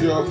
you.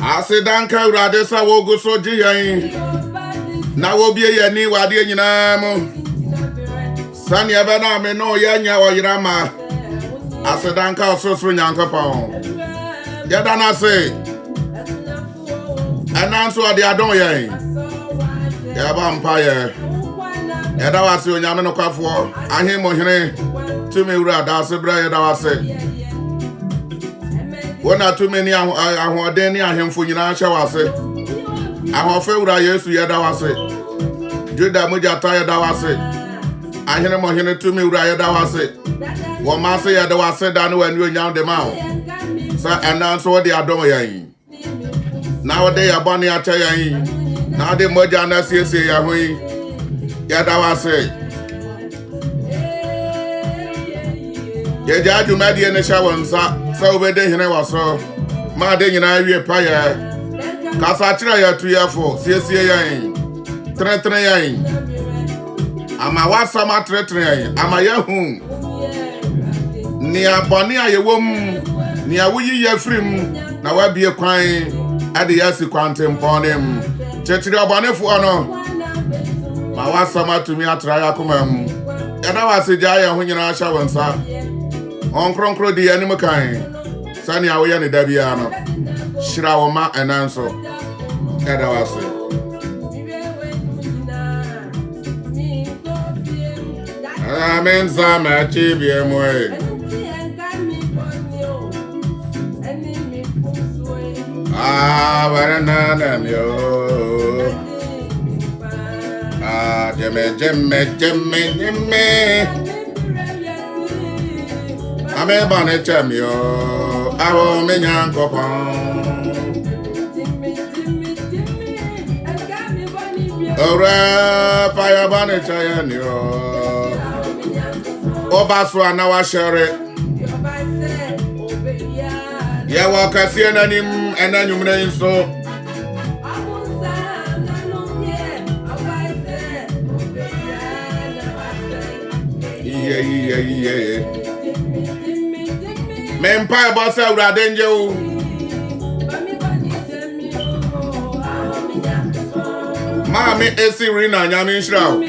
Asidanka urade sa wogo so jiyan. Na wo bie ye ni wade nyina mo. Sani ebe na me no ye nya wo yirama. Asidanka ososoro nyankopon. Ye da na se. Ananso ade adon ye. Ye ba mpa ye. Ye da wase onyame no kwafo. Ahen mo hene. Tumi ura da se bra ye da wase. Wona too many ahoden ni ahemfo nyina hye wase. Ahofe wura Yesu ye da wase. Juda moja ta ye da wase. Ahene mo hene tumi wura ye da wase. Wo ma se ye da wase da no wani onyam de ma wo. Sa ananso wo de adom yan. Na wo de ya bone a cha yan. Na de moja na siesie ya ho yi. Ye da wase. Ye jaju madie ne sha wonsa. So we de hene waso ma de nyina wie pa ya kasa kira ya tu ya fo siesie yan tre yan ama wasa ma tre yan ama ya hu ni aboni ayewom ni awuyi ya frim na wa bie kwan ade ya si kwantem ponem chechiri abonefo ono ma wasa ma tumi atra ya komam ya da wase ja ya hu nyina sha wonsa on kronkro di anim kan sani awoya ne dabia no shira wo ma enanso kada wase amen sama chibie moe warana na mio jeme ame bane chamio awo menyan kopon ora fire bane chayanio oba so anawa shere ya wakasi enanim enanyumre nso iye Mempa bossa urade nje o. Mami esi rina nyame nshira o.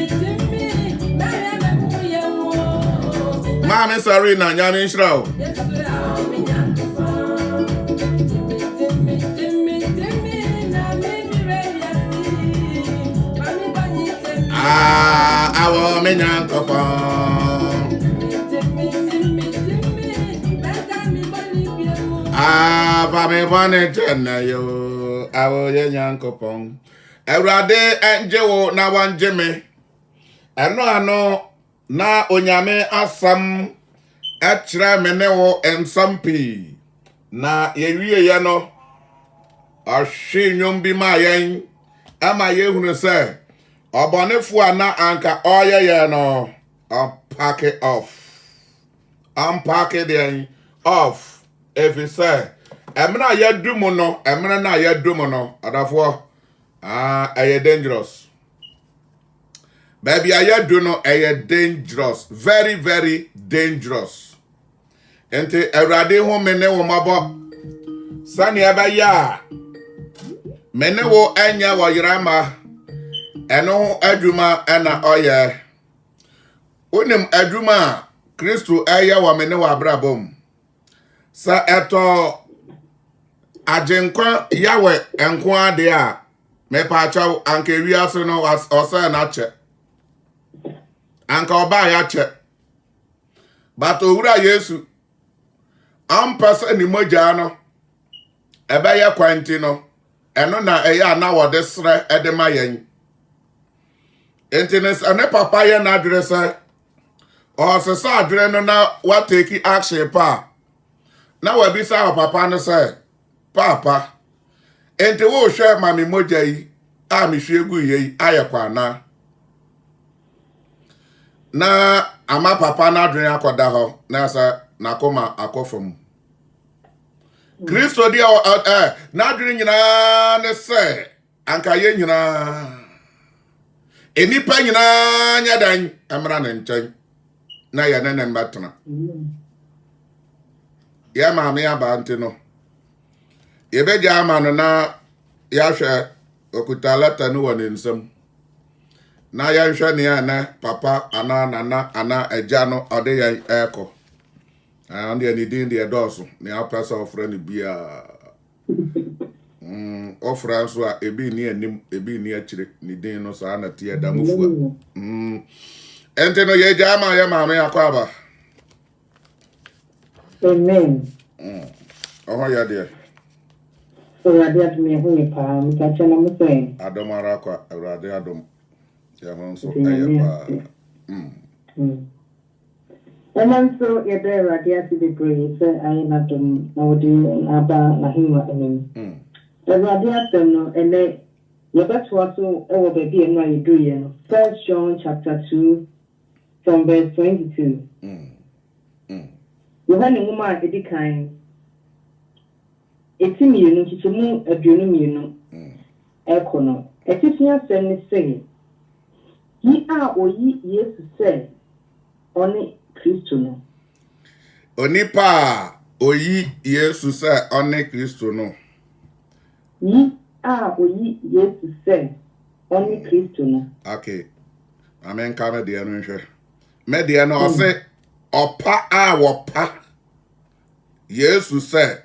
Mami sorry na nyame nshira o. Awo menya kopon. Va me bone jena yo awo ye nyankopon Ewurade enjewo na wanjeme eno ano na onyame asam ekyere menewo ensampi na yewie ye no ahwe nyom bi ma yen ama ye hunu se obonefo ana anka oye ye no unpack it the off if you say emna ya dumo no emna na ya dumo no adafo aye dangerous baby aya do no aye dangerous very very dangerous ente Ewurade ho mene wo mabo sani abaya mene wo anya wo yirama eno adwuma ana oye onim adwuma Kristo aya wo mene wo abrabom sa eto ajenkwa yawe enko ade a me pa chaw anka wiase no osa na che anka oba ya che but owura Yesu ampasa ni moja no ebe ya kwanti no eno na eya na wo de sre edema yen entinis ane papa ye na adwere se o se sa adwere no na wa take action pa na wa bi sa papa no se papa enti wo hwe mami moja yi a mi hwe gu yi ayekwa na ama papa na adwere akoda ho na sa na koma akofom Kristo dia na adwene nyina ne se anka ye nyina enipa nyina nya dan amra ne nchen na ya nene mbatena ya ma me aba ante no ye be ja ma no na ya hwe okuta lata no woni nsam na ya hwe ne ya na papa ana nana ana agya no ode ya eko and the din the dosu ne aprasa ofra ne bia ofra so a ebi ni anim ebi ni akire ne din no sa na tie da mofua ente no ye jama ya ma me akwaba amen oh ya de so ya me hu ni pa mi ka chana mo se adomara kwa awrade adom ya hon so ayepa and so ye there radia to the praise I na dum na wodi aba na hinwa anim radia tem no ene ye betwa so e wo be bi enu ayi do ye no 1 John chapter 2 from verse 22 Yohane ngoma edikan etimienu chichemu aduonu mienu ekono etifia sem ni sei yi a oyi Yesu se oni Kristo no onipa oyi Yesu se oni Kristo no yi a oyi Yesu se oni Kristo no okay amen ka me de no hwe me de no ose opa a wopa Yesu se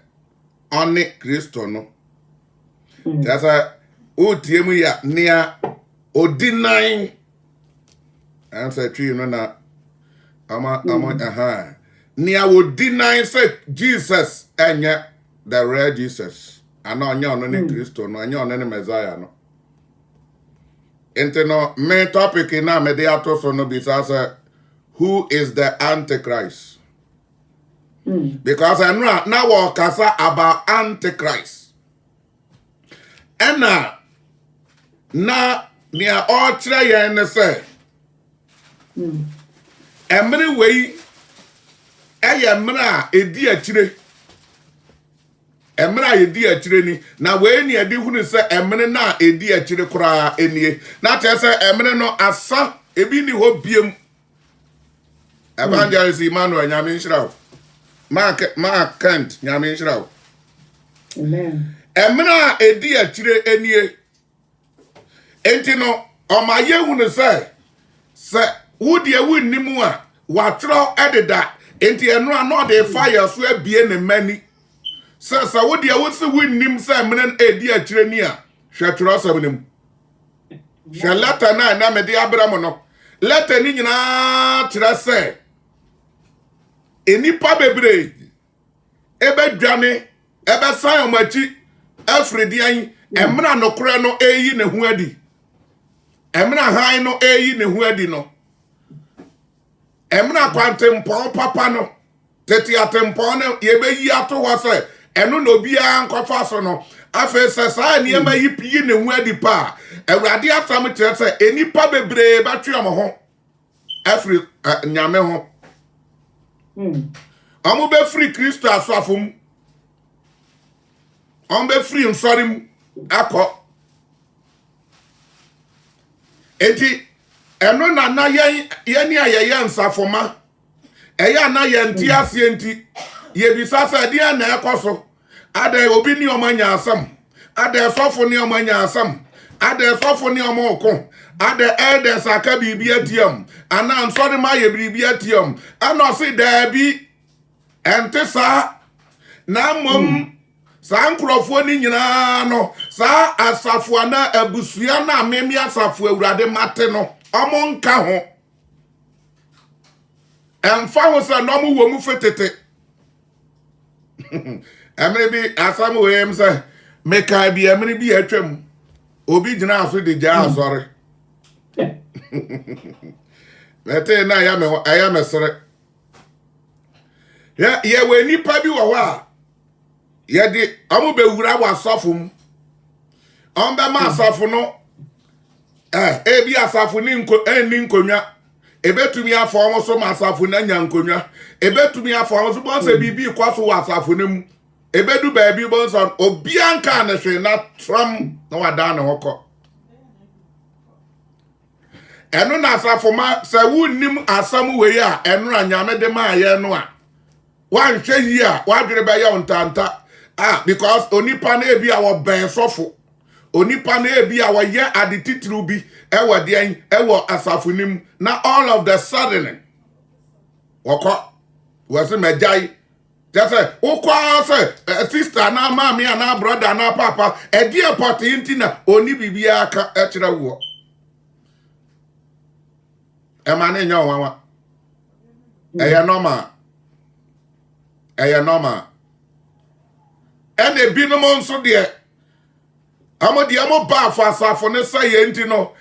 oni Kristo no tasa utiemu ya nia odinan answer twi no na ama nia odinan say Jesus enye the real Jesus ana onye ono ni Kristo no onye ono ni Messiah no ente no me topic na me de ato so no bi say who is the Antichrist because I know now we kasa about Antichrist ena na nia o kire yen ne say emre wei eye mra edi akire emra edi akire ni na wei ni edi hunu se emre na edi akire kura enie na te se emre no asa ebi ni ho biem evangelist Emmanuel Nyaminshirawo Mark Kent Nyaminshirawo amen emra edi akire enie enti no o ma ye hunu se wudi ewu nimu a watro ededa enti enu ano de fire so abie ne mani se wudi ewu se winnim se menen edi akire ni a hwetro sabenem hwe letter na me de abramo no letter ni nyina kire se enipa bebre ebe dwane ebe san omachi afridian emra nokore no eyi ne hu adi emra han no eyi ne hu adi no emra kwantempon papa no tete atempon no ye be yi ato ho se eno no bia nkofa so no afa se sa ne ma yi pii ne hu adi pa awurade atam kire se enipa bebre ba twe am ho afri nyame ho amu be free Kristo asafum on be free nsorim akọ enti eno na ye ni ayeye nsafoma eya na ye nti ase enti ye bisasa dia na ekoso ada obi ni omanya asam ada sofo ni omanya asam ada sofo ni omoko ada elders aka bibi atiam ana nsori ma ye bibi atiam ana si da bi ente sa na mom sa nkrofo ni nyina no sa asafo na abusua na amemi asafo awurade mate no omo nka ho emfa ho sa no mo wo mu fetete emre bi asam we em say meka bi emre bi atwam obi gyina aso de gya asore mete na ya mesere ye we nipa bi wo a ye de amu be wura wa asafo on be ma asafo no ebi asafo ni nkonwa ebetumi afọ ọmọ so ma asafo na nya nkonwa ebetumi afọ ọmọ so bon se bibi kwaso wa asafo na mu ebedu ba bi bon so obi anka na hwe na tram na wada na hokọ enu na asafo ma se wunnim asam we ya enu anyame de ma ye no a wan hwe yi a wadwere ba ya ontanta because onipa na ebi a wo ben sofo onipa na ebi a wo ye adetitru bi ewo den ewo asafonim na all of the sudden woko was majai just say ukwa say sister na mama na brother na papa e die opportunity na oni bibia aka ekira wo e ma na nya wanwa eye normal ene bi no mo nso de amodi amo ba fa asafo ne saye nti no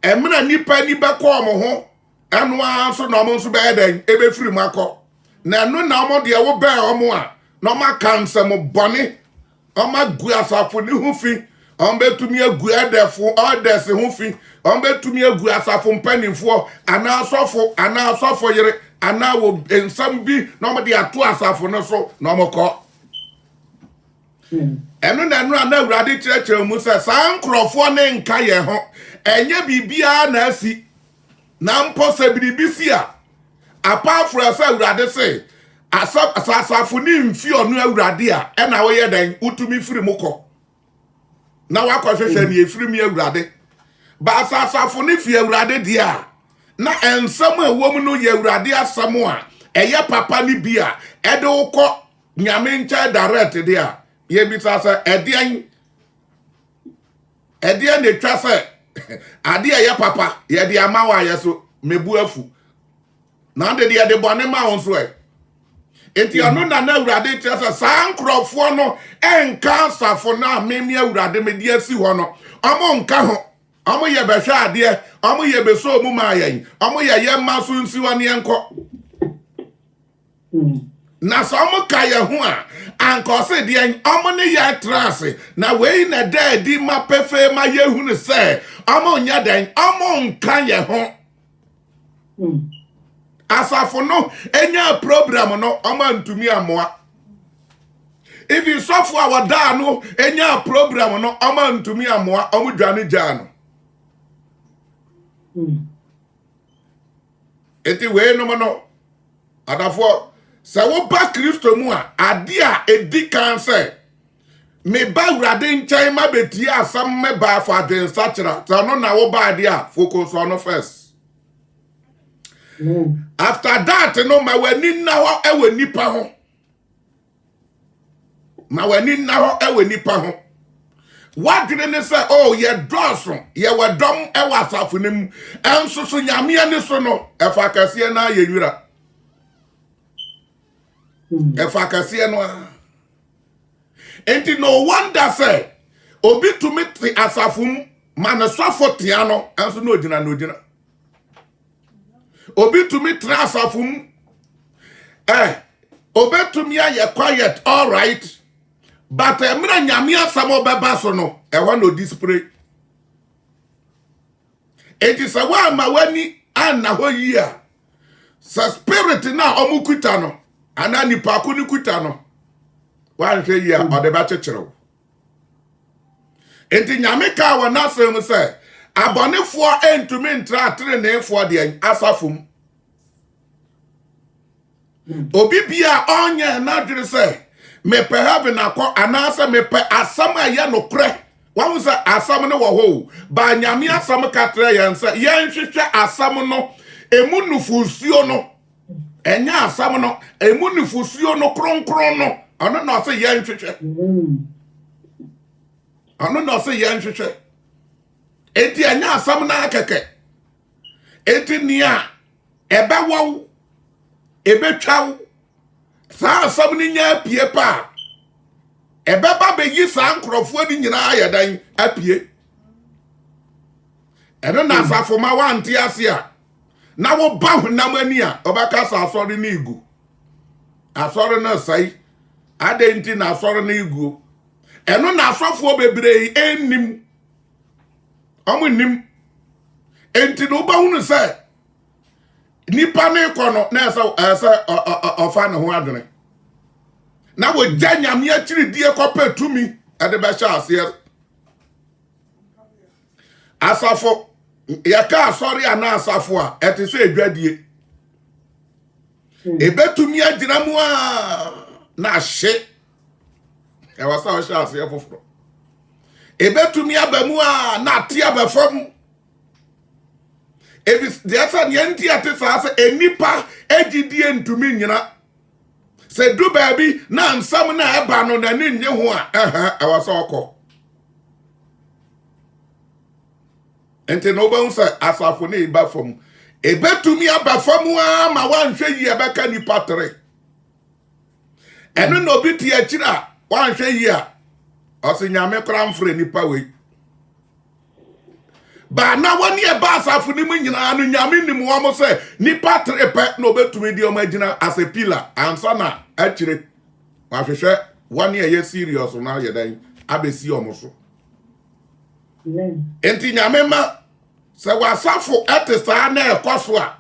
emra nipa ni bekọ mo ho anu anso na mo nso be den ebe firi mu akọ na anu na mo de wo be omo a no ma kanse mo bone o ma gu asafo ni hu fi on betumi agu edefo odes hu fi on betumi agu asafo mpanimfo ana asofo yere ana wo ensam bi no mo de ato asafo no so no mo kọ enu na awurade kyerɛkyerɛ mu sɛ saa nkrɔfoɔ ne nka yɛ ho enye bibia na asi na mpo sɛ biribi si a apart from sɛ awurade sɛ asafo ni mfi ɔno awurade a ɛna wo yɛ dan utumi firi mu kɔ na wakɔhwehwɛ ne efiri mi awurade ba asafo ni fi awurade dia na ensam a wom no yɛ awurade asam a ɛyɛ papa ni bia ɛde wo kɔ nyame nkyɛ direct dia ye bi sa se edian ne twa se ade ya papa ye de amawa ye so mebu afu na de de bone ma won so enti anu na awurade twa se san krofo no enka safo na memi awurade me de asi ho no omo nka ho omo ye be hwa ade omo ye be so mu ma yen omo ye ma so nsi woni enko na so mo ka ye ho a anko se de omo ne ya trase na we na di ma pefe ma ye hu ne se omo nya den omo nka ye ho asafo no enya program no omo antumi amoa if you suffer our da no enya program no omo antumi amoa omo dwane gya no eti we no no adafo se wo ba Kristo mu a ade a edi kan se me ba wurade nkyɛn ma beti asam me ba fa den sachira so no na wo ba ade a focus on first after that no ma wani na ho ewe nipa ho wadwene ne se oh ye dɔso ye wadom ewa asafo nim enso so nyame ne so no efa kase na ye nwura efa kase no enti no wonder say obi to me asafum man sofo tia no enso no ogina obi to me tra asafum obi to me aye quiet all right but emra nyame asam obeba so no e ho no display enti say wa ma wani anna ho yi a spirit na omukuta no ana nipa ko ni kuta no wan hwe yi a ode ba checherew enti nyame ka wa na asem say abonefo entumi ntra atrenefo de asafum obi bia onye na dwere say me pe heaven akọ anase me pe asam aye no kre wan say asam ne wo ho ba nyame asam katre yen say yen hwehwe asam no emu nufusuo no enya asam no emu nufusuo no kronkron no ono na say yen hwehwe ono na say yen hwehwe enti enya asam na keke enti nia ebe wo ebe twaw sa asam ni nya pie pa ebe ba be yi san krofo ni nyina ayadan apie eno na asafo ma wante ase a na wo ba honam ani a obaka sa asori na igu asori na sai adenti na asori na igu eno na asofo bebree enim omunim enti no ba hunu se nipa ne kono na esa ofa ne ho adwene na wo nyame akiri die kopa tumi ade be sha ase asafo yaka asori ana asafo a ete se edwadie ebetumi agina mu a na hye e wasa o sha ase foforo ebetumi abamu a na te abafam evis desa nyanti atesa se enipa egidie ntumi nyina se du baabi na nsam na eba no na ni nye ho a awasa okọ ente no ba unsa asafo na iba fam ebetumi abafam a ma wanhwe yi ebeka ni patre eno no obi ti akira wanhwe yi a osinyame kra mfre nipa we ba na woni e ba asafo ni nyina no nyame ni mo mo se nipa trepe na obetumi di o magina as a pillar ansa na akire wahwehwe woni e ye serious na ye dan abesi omoso enti nyame ma se wasafo etesa na ekoso a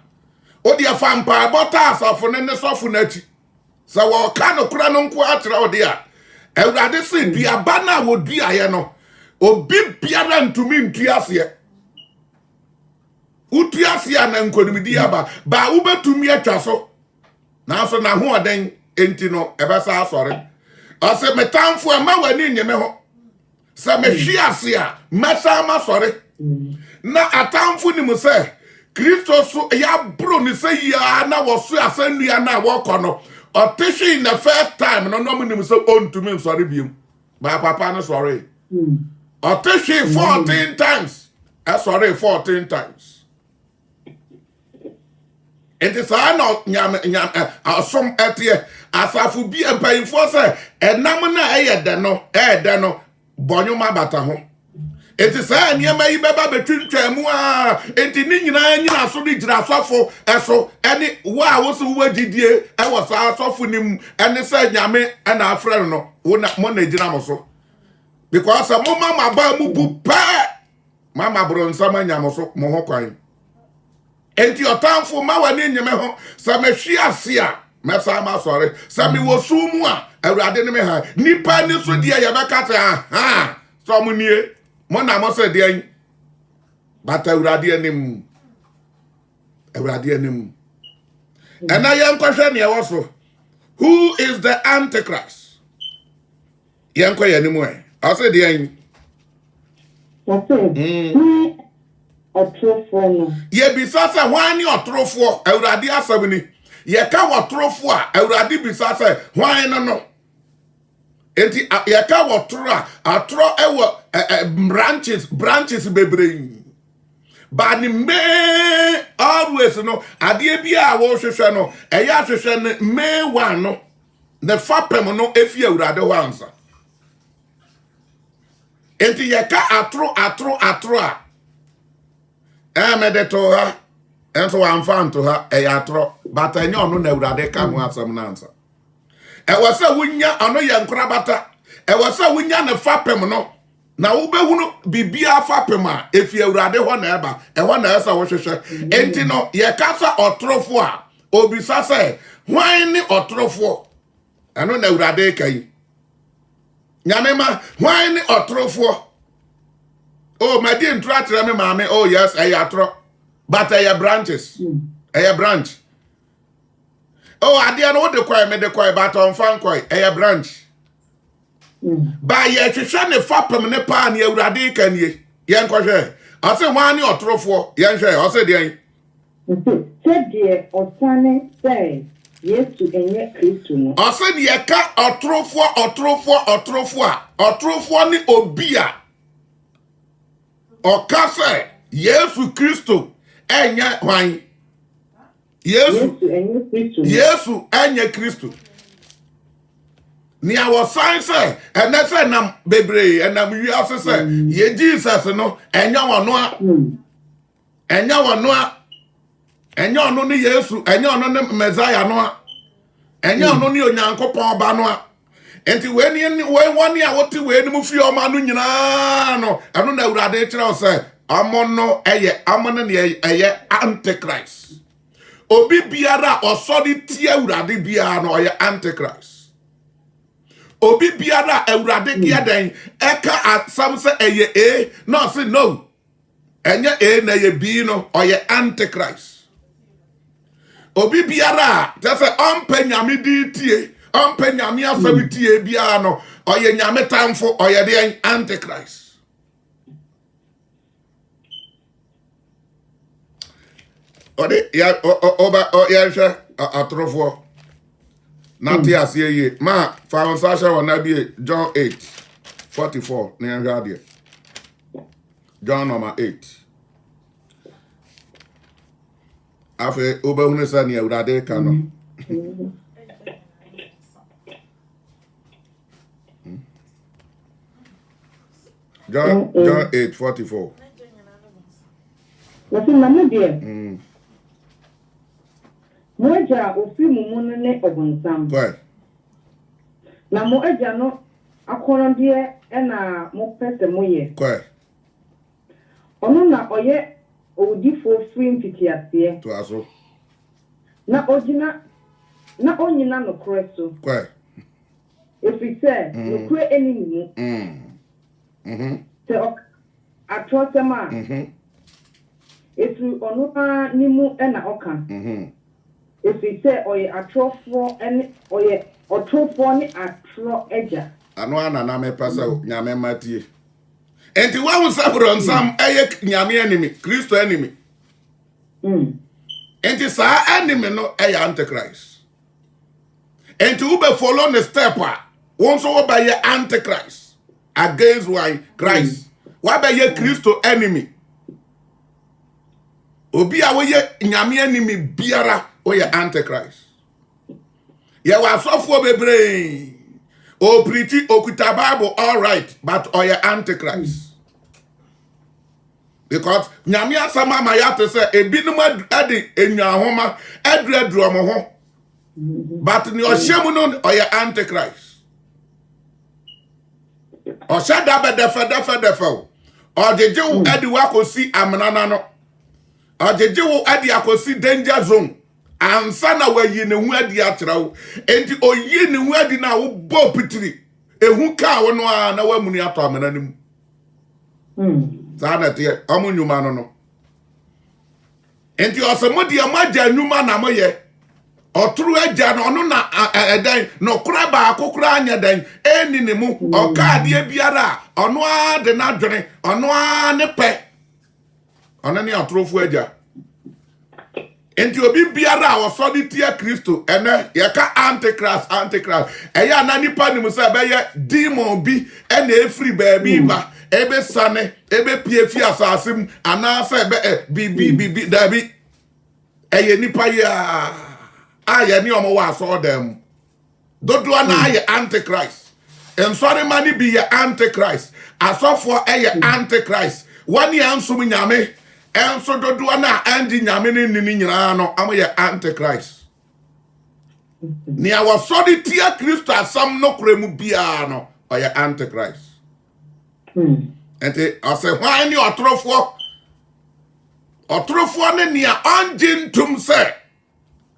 odi afa mpa bota asafo ne sofo na chi se wo ka no kura no nko atira odi a ewurade se duaba na wo duaye no obi biara ntumi ntuase utuase na nkonimdi aba ba ubetumi atwa so na so na ho oden enti no ebesa asore ose metamfo ma wani nyeme ho se mehwiase a mesa ma sore na atamfo ni mu se Kristo so ya bro ni se ya na wo so asannua na wo kono oteshi in the first time no no mu se ontumi sore biem ba papa no sore oteshi 14 times sorry 14 times enti sa na nyam asom etie asafu bi empayinfo se enam na eyede no bonyuma bata ho enti sa niam yi beba betwintwa mu a enti ni nyina so di gira asofo eso eni wa wo so wagidie e wo sa asofo nim eni se nyame na afre no wo na mo na gira mo so because mo mama ba mu bu pa mama bro nsama nyam so mo ho kwan enti otamfo ma wani nyeme ho sa mehwi ase a mesa ma sore sa mi wosumu a awurade ne me ha nipa ni so dia ye beka ta so mo nie mo na mo se dia bata awurade anim ena ye nkwhwe ne wo so who is the antichrist ye nkwa ye nimu e o se dia Otrofo no ye bisasa hwan ni otrofo awurade asam ni ye ka wotrofo a awurade bisasa hwan no enti ye ka wotro a atro ewo branches bebree ba ni me always no ade bia wo hwehwe no eya hwehwe ne me wan no ne fapem no efi awurade ho ansa enti ye ka atro a medeto ha enso wanfanto ha eyatro bata nya ono na awurade ka ho asam na ansa wasa wunya ono ye nkora bata wasa wunya ne fapem no na wo behunu bibia fapem a efi awurade ho na eba ho na esa wo hwehwe enti no ye kasa otrofo a obisa se hwan ni otrofo ano na awurade kai nyame ma hwan ni otrofo oh my dear intratra me mama oh yes ayatro but ay branches ay branch oh adia no de kwai me de kwai but on fan kwai ay branch ba ye hwehwe ne fapem ne pa ne awurade kanie ye nkohwe ase hwan ni otrofo ye nhwe ose de an se de osane say Yesu enye Kristo no ose de ka otrofo ni obia okase Yesu Kristo enye hwan Yesu enye Kristo Nia was sign say, and that's a nam bebre, and nam you also say, ye Jesus no, and you are no, and you are no, and you are no Yesu, and you are no Messiah no, and you are no new Yanko Pabanoa. And when 1 year what to win move your man no, I don't know what they say, I'm no a antichrist. Obi biara osodi tie urade biara no oye antichrist. Obi biara awurade kia den eka asam se eye a no say no enye a na ye b no oye antichrist. Obi biara just say ompa nyame di tie ompa nyame asam tie biara no oye nyame tamfo oye de antichrist. Ode ya oba ya hwe atrofo Nati asiye ma fa Sasha wana bi John 8:44 na nhade. John number 8. Afe obehunu sa ne awurade ka no. John 8:44. Wasi mamu die. Moja ofi mumu ne obunsam. Right. Na mo eja no akono de na mo pese moye. Right. Ono na oye odifo free mfitiase. To aso. Na onyina no kreso. Right. If we say no kre enemy mu. So atrosema. If you ono ni mu na oka. If we say oye atrofo and oye otrofo ni atro eja. Ano ana na me pasa nyame matie. Enti wa wo sabro nsam eye nyame enemy, Kristo enemy. Enti sa enemy no eye antichrist. Enti ube follow the step won so wo ba ye antichrist against why Christ. Wa ba ye Kristo enemy. Obi a wo ye nyame enemy biara o ye antichrist. Ye wa sofo bebre. O pretty okuta Bible all right, but o ye antichrist. Because nyame asama ma ya to say ebinum ade enwahoma adru omo ho. But ni o shemu no o ye antichrist. O shada be defa. O jeju ade wa kosi amnana no. O jeju ade akosi danger zone. Ansa na wayi ne hu adi atrawo enti oyi ne hu adi na wo bo pitiri ehu ka wo no a na wamuni ato amana nim sana te amunyuma no enti osomodi amaja nyuma na moye oturu aja no no na edan no kura ba akokura anya dan eni ne mu okade biara ono a de na dwene ono a ne pe ono ne atrofu aja. Enti obi biara osodi tie Kristo ene yeka antichrist eya na nipa ni musa be ye demon bi ene efiri baabi ba ebe sane ebe pie fi asasim ana se be bi dabi eye nipa ya aye ni omo wa so dem dodo na aye antichrist ensori mani bi ye antichrist asofo eye antichrist wani ansum nyame enso dodo na andi nyame ni nyina no amoye antichrist ni awosodi tia Kristo asam no kremu bia no oye antichrist. Ente ase hwan ni otrofo ne nia anjintum se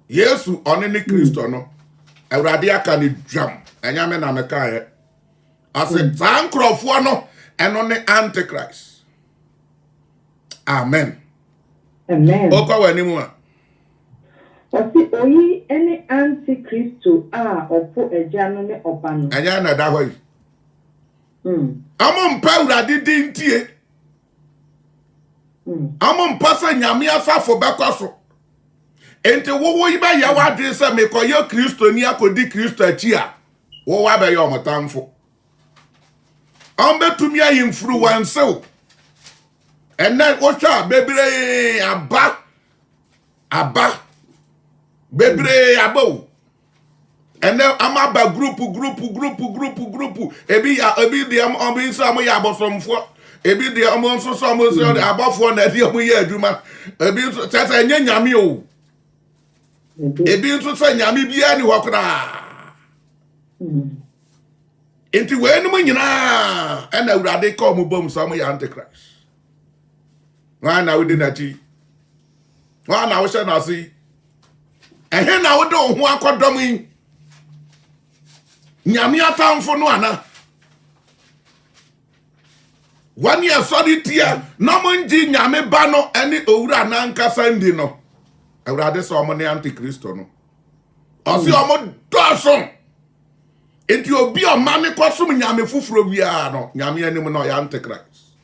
Yesu one ni Kristo no awurade aka ni dwam enyame na meka ye ase tankrofo no eno ne antichrist. Amen. Okwa wani mu a. Osi oyi ene antikristo a opo eja no ne oba no. Anya na da hoyi. Amo mpa urade dintie. Amo mpa sa nyame asafo bekoso. Ente wo yi ba ya wadwe se me koyo Kristo ni akodi Kristo achi a. Wo wa be yo motamfo. Ambe tumi influence o. And then osha bebre aba bebre abo and then I'm about group. Ebi the obi so am ya abosomfo. Ebi the am so the abofo na the am ya adwuma. Ebi so tata enye nyame o. Ebi so say nyame bia ni hokra. Enti we no nyina and awurade ka mo bom so am ya antichrist. Why na we dey na chi? Why na we say na see? Ehe na wo de ho akodom yi. Nyame atamfo no ana. Wani asori tia na monji nyame ba no ene owura na nkasa ndi no. Awurade so omo ne antikristo no. Osi omo doso. Enti obi o mane kosum nyame fufuro bia no. Nyame anim no ya antichrist.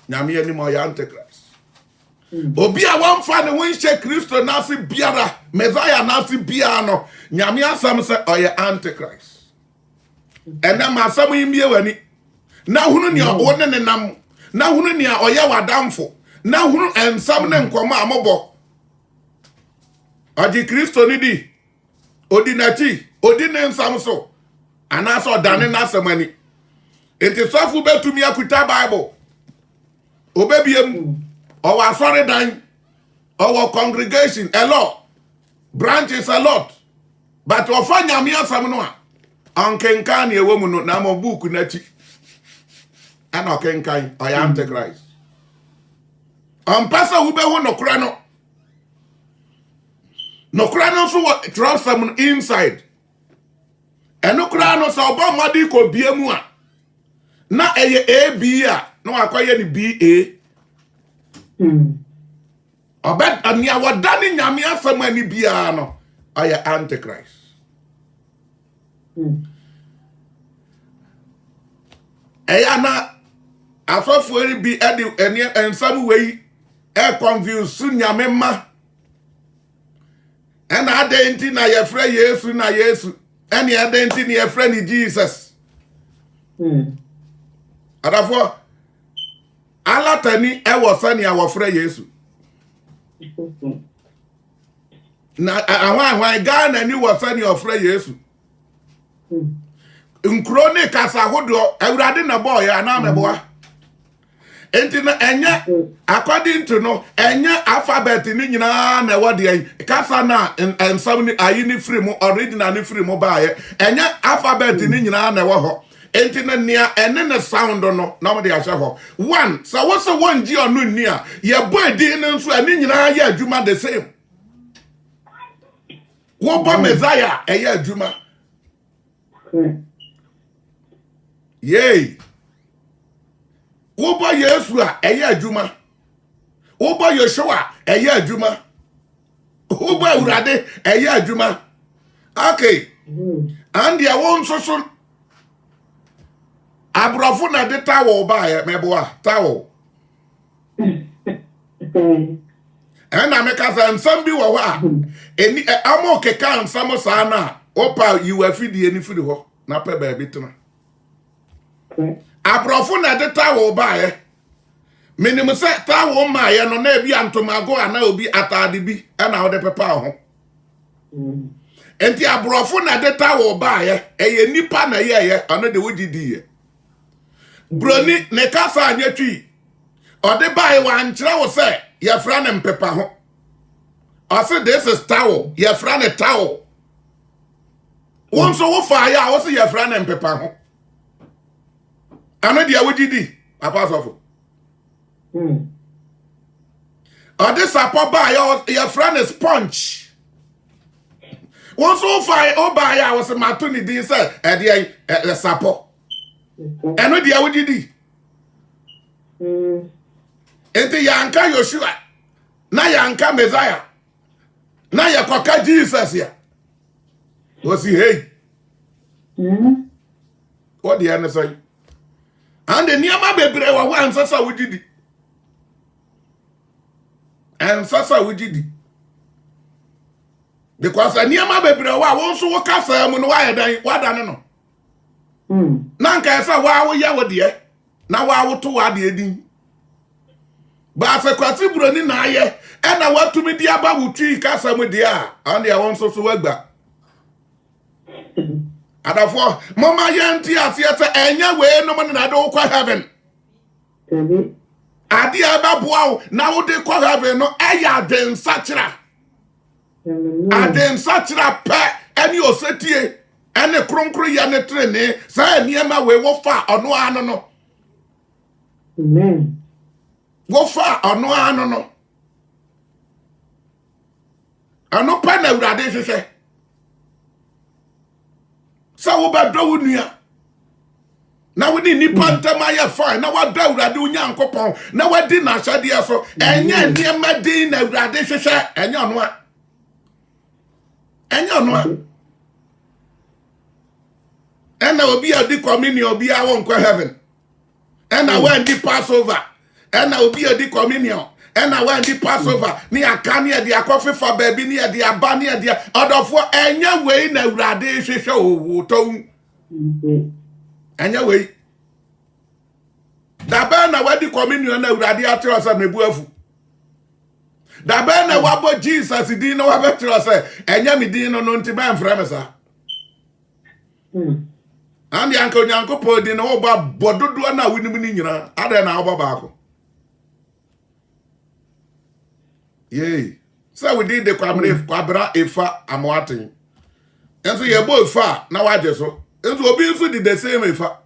Nyame anim o ya antichrist. Obi a wan fa ne won hye Kristo na se biara, Messiah na se biara no, nyame asam se oye antichrist. Ena masam yimie wani. Na hunu ne o ne nam. Na hunu ne oye wadamfo. Na hunu ensam ne nkoma amobo. Odi Kristo ni di. Odi nachi, odi ne ensam so. Ana so dane na samani. Enti sofu betumi akuta Bible. Obebiem. Our sorry dan, our congregation a lot, branches a lot, but ofanya mi asam no a ankenkan ye womu no na mo book na chi ana kenkan I am the Christ. Pasa ube ho no kra no. No kra no so what trust some inside. Eno kra no so oba madi ko biemu a na eye AB a no akoye ni BA. Obed ania wadani nyame asam ani bia no aya antichrist. Eyana afofo eri bi edi eni ensam wei e confuse nyame ma. Ena adenti na yefra Yesu na Yesu. Eni adenti ni yefra ni Jesus. Adafo alatani ewo sani awofra Yesu. Na ahwan Ghana ni wasani ofra Yesu. Nkroni kasa hodo awurade na boy ya na meboa. Enti na enye according to no enye alphabet ni nyina na wode kasa na ensam ni ayi ni free mu original ni free mu baaye enye alphabet ni nyina na wo ho. Enti na nia ene ne sound no na mo de ahye ho. One so wo so one gi onu ni a ye boy di ne nso ani nyina ye adwuma the same. Wo ba Messiah eye adwuma. Yay. Wo ba Yesu a eye adwuma. Wo ba Yeshua eye adwuma. Wo ba Urade eye adwuma. Okay. And ya won so abrofo na de tawo ba ya meboa tawo. Ena meka sa nsam bi wo ho a eni amo keka nsam sa na opa yiwa fidie ni fidi ho na pe ba bi tena. Abrofo na de tawo ba ya minim se tawo ma ya no na bi antomago ana obi atade bi na wo de pepa ho. Enti abrofo na de tawo ba ya eye nipa na ye ana de wogidi ye. Broni ne kasa anyatwi ode bai wan kire wo se ye fra ne mpepa ho. I said this is towel. Ye fra ne towel. Won so wo fa ya wo se ye fra ne mpepa ho. Ano dia wogidi papa sofo. Ode sapo ba ye fra ne sponge. Won so fa o ba ya wo se mato ni din se e de sapo. Eno dia wogidi. Enti yanka Yoshua na yanka Messiah na yakoka Jesus ya. Osi hey. What the answer say? And the niama bebre wa ansasa wogidi. Ansasa wogidi. Because niama bebre wa won so wo kasa mu no wa yedan wadane no. Na nka esa wa wo ya wo de na wa wo to wa de din. ba se kwati broni na aye e na watumi di aba wutwi kasa mu dia on dia won so wagba adafo mama yanti asiete enya we no mo na do kwa heaven ade aba boa na wo de kwa heaven no eya den sachira aden sachira pe eni osetie ene kronkro ya ne trene sa eniema we wo fa ono ano no amen wo fa ono ano no ano pa na urade hwehwe sa wo ba do wunua na wo ni nipa ntama ya fine na wa da urade unyankopon na wa di na hyade aso enye eniema din na urade hwehwe enye ono a enye ono a ena obi adi communion obi a won kwa heaven ena when di passover ena obi adi communion ena when di passover ni aka ni adi akofefa baby ni adi aba ni adi odofo enye wei na urade hwehwe owo to enye wei da ba na wadi communion na urade atiro sa mebu afu da ba na wabo Jesus din no wabetiro sa enye mi din no nti ba mfremesa andi anko nyanko podi na oba bododo na winimu ni nyina ada na oba baako ye so we did the kwabra efa amwatin enso ye bo efa na waje so enso obi nso did the same efa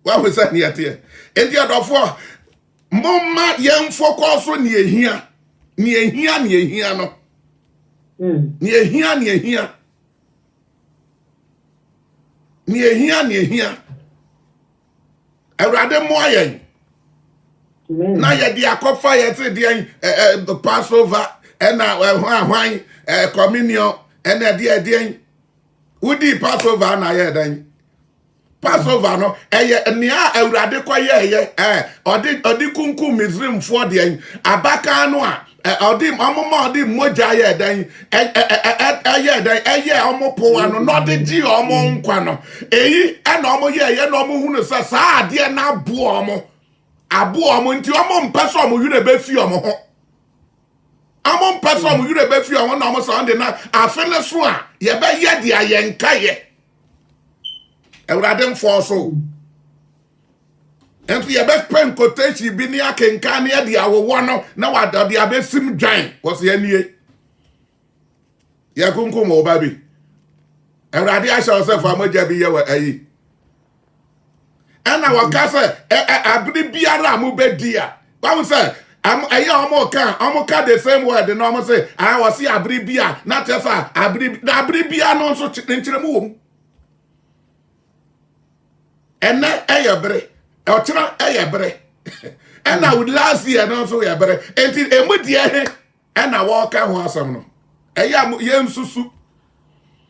wa we say niate enti adofo momma ye focus ni ehia no ni ehia ni ehia awrade mo ayen na ye di akofa ye ti di passover na hwan communion na di udi passover na ye dan passover no eye nia awrade kwa ye odi kunkum misrim fo de abaka no a odi amoma odi moja ye dan eye omopo ano no de ji omo nkwa no eyi na omo ye na omo hunu sa ade na abo omo nti omo mpaso omo yure be fi omo ho omo mpaso omo yure be fi omo na omo sa de na afene so a ye be ye de ayenka ye ewrade mfo so enti ye be pen quotation bi ni akenka na ye de awowo no na wadade abesim dwan wo se anie ye kunkum oba bi ewrade asha osef amoja bi ye wa ayi ana wakase abri biara mu bedia ba say aye omo ka the same word no omo say I was see abri bia na tesa abri bia no so nchire mu wom ene eyebre otira eyebre ena would last year no so yebre enti emudie he ena wo ka ho asam no eya ye nsusu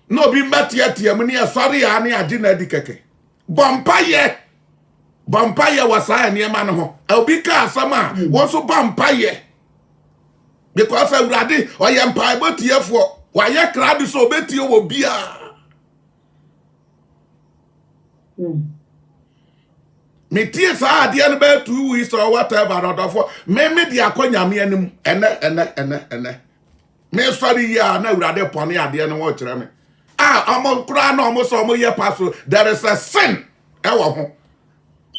no bi matiatia mu ne asori ya ne age na di keke Bampaye wasa niema no ho obi ka asama won so bampaye because awurade oye mpai botiefo wa ye kradu so obetie wo bia metie sa ade no be 2 weeks or whatever not for me di akonyame anim ene me sorry ya na awurade pone ade no wo kire me omo kura na omo so omo ye paso there is a sin ewo ho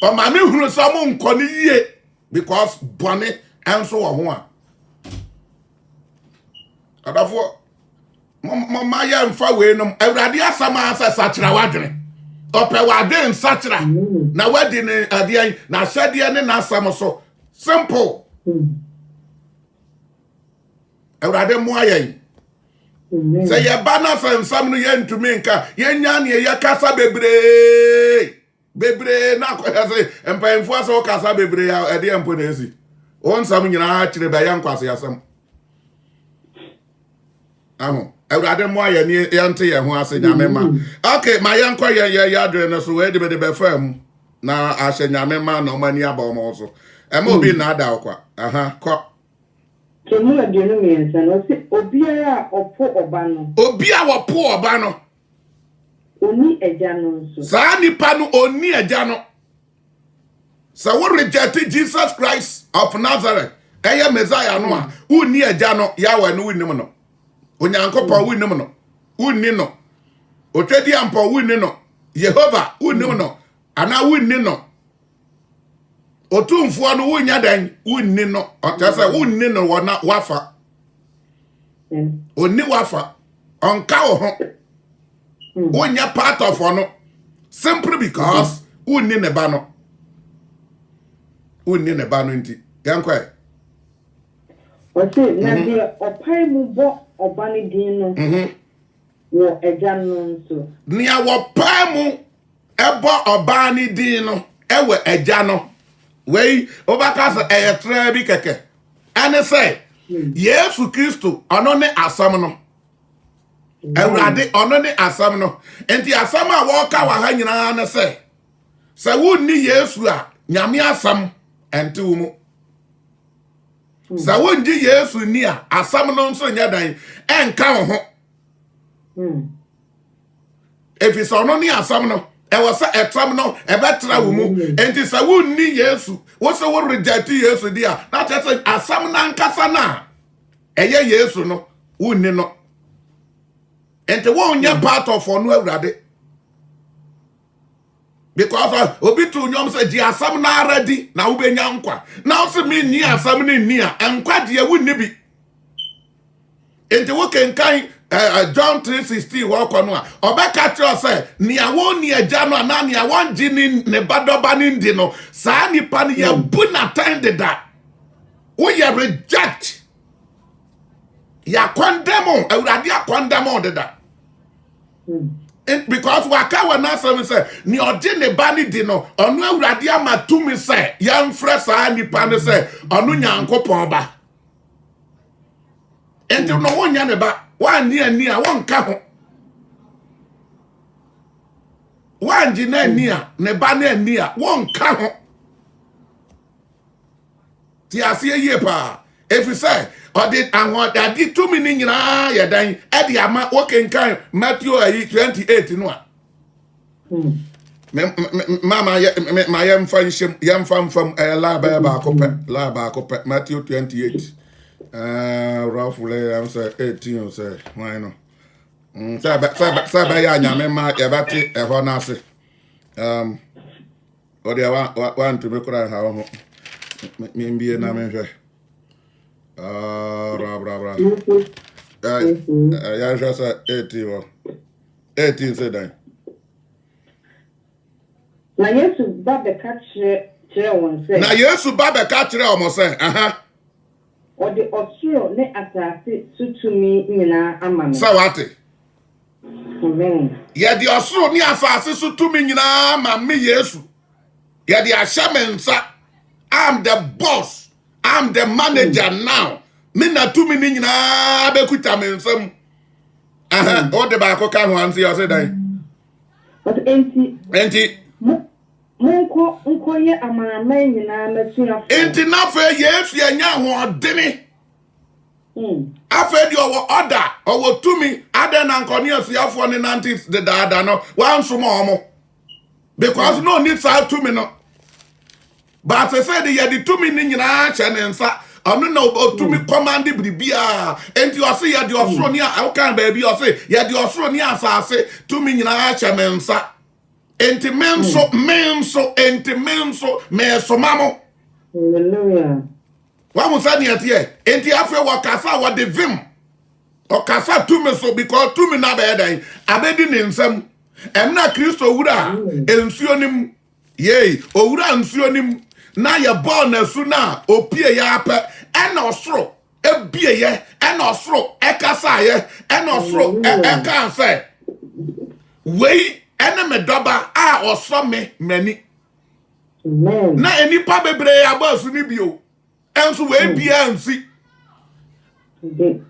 o ma me hunu so mo nkoni yie because bone enso wo ho a adafo mama ya mfa we no awurade asama asa sachira wadwene ope wade sachira na wadi ne ade na hyade ne na asam so simple awurade mo ayen say ye bana nsam no ye ntumi nka ye nya ne ye kasa bebre na kwase empanfo aso kasa bebre ya ede empo na esi on sam nyina kire ba ya nkwase yasam aho awurade mo aye ne yante ye ho ase nyame ma okay ma ye nkwa ye adre no so we de be fam na ahye nyame ma na omani aba omo so ema obi na ada okwa ko Kemu adwene me no se obiara opo oba no oni eja no so sa nipa no oni eja no So we reject Jesus Christ of Nazareth. Eye Messiah no a. Unni agya no Yahweh no unnim no. Onyankopɔn unnim no. Unni no. Otwedi ampo unni no. Jehovah unnim no. Ana unni no. Otumfo no unya dan unni no. Otase unni no wona wafa. Onni wafa. Onka wo ho. Unya part of ono. Simply because unni ne ba no. Unni ne ba no nti. Yankwa. Osi na de opai mu bo obani din no. Wo eja no nso. Nia wo pai mu ebo obani din no. Ewe eja no. Wei obakasa eyetra bi keke. Ane say Yesu Kristo ono ne asam no. Ewurade ono ne asam no. Enti asam a wo ka wa ha nyina na say. Se wonni Yesu a nyame asam enti wo mu. Se wonni Yesu ni a asam no nso nya dan enka wo ho. Efi so ono ne asam no ewo se etam no ebetra wo mu enti se wonni Yesu wo se wo reject Yesu dia na tese asam na nkasa na eye Yesu no wonni no enti wo nya part of onu awurade because obi to nyom se ji asam na aradi na wo benya nkwa na wo se me ni asam ni ni a nkwa de wonni bi enti wo kenkan John 3:16 wako no a obeka tro say nia wo ni agya no na nia won gi ni ne badoba ni ndi no saa nipa ne ya bu na tende da wo ya reject ya condemn awurade condemn de da because waka wana say ni ogi ne ba ni di no onu awurade amatumi say ya mfre saa nipa ne say onu nyankopon ba enti no wonya ne ba wan ni ani a won ka ho wan ji na ani a ne ba na ani a won ka ho ti ase yie pa efi say odi anwo adi tumi ni nyina ya dan e di ama wokenkan Matthew 28 no a mama ma yam fanshem yam fam la ba ko pe Matthew 28 roughly I'm say 18 say why no say ya nyame ma ya bati e ho na ase odi wa to me kura ha ho me mbie na me hwe bra ya just 18 say dan na Yesu ba be ka kire won say na Yesu ba be ka kire o mo say o de osuro ne asase sutumi nyina amame sawate amen ye de osuro ne asase sutumi nyina amame Yesu ye de ahamensa I'm the boss, I'm the manager now me na tumi ni nyina bekuta me nsam o de ba ko ka ho anse yo say dan but enti Munko ye amana nyina na tua. Enti na fe Yesu anya ho odene. Afa di owo order, owo tumi, ada na nkoni asuafo ne nantis de dada no, wan so mo. Because no need sa tumi no. But I said ye di tumi ni nyina che ne nsa. Onu na tumi command bribia. Enti o se ye di osoro ni a kan ba bi o se ye di osoro ni asase tumi nyina che me nsa. Enti menso meso mamo. Hallelujah. Wa mo sa ni atie enti afi wakasa wa de vim. Okasa tumi so because tumi na ba dan abedi ne nsam. Emna Kristo wura ensuo nim ye owura nsuo nim na ye born asu na opie ya apa ena osoro ebie ye ena osoro ekasa ye ena osoro eka fe wei ene medoba a osome mani na enipa bebre abasu ni bio enso we bia ansi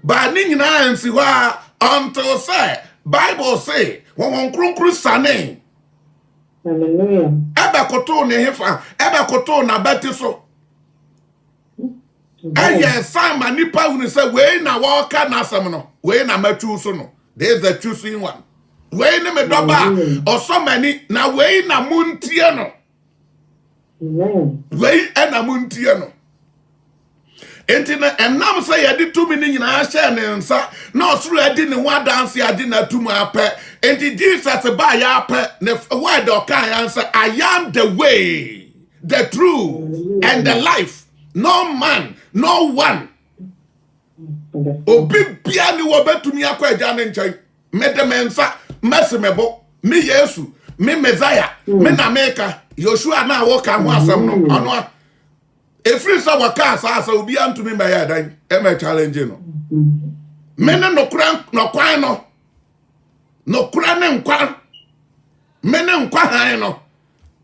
ba ni nyina ansi wa until say Bible say won kronkru sane hallelujah ebe koto ne hefa ebe koto na betiso aye san manipa unu say we na walka na asam no we na matu so no there is a choosing one we ne me doba osomani na we na muntie no Wei ena muntie no. Enti na enam say yede tumi ni nyina hye ne nsa na osuru adi ne ho dance adi na tumi apɛ. Enti Jesus ba ya apɛ ne word o kan answer I am the way, the truth and the life. No man, no one. Obi bia ni wo betumi akɔ agya ne nkyɛn. Medemensa, mesemebo, me Yesu, me Messiah, me na meka. Yoshua na wo ka ho asɛm no. Ano efiri sa waka asa obi antumi ma ya dan e ma challenge no. Me ne no kran no kwan no. No kran ne nkwan. Me ne nkwa han no.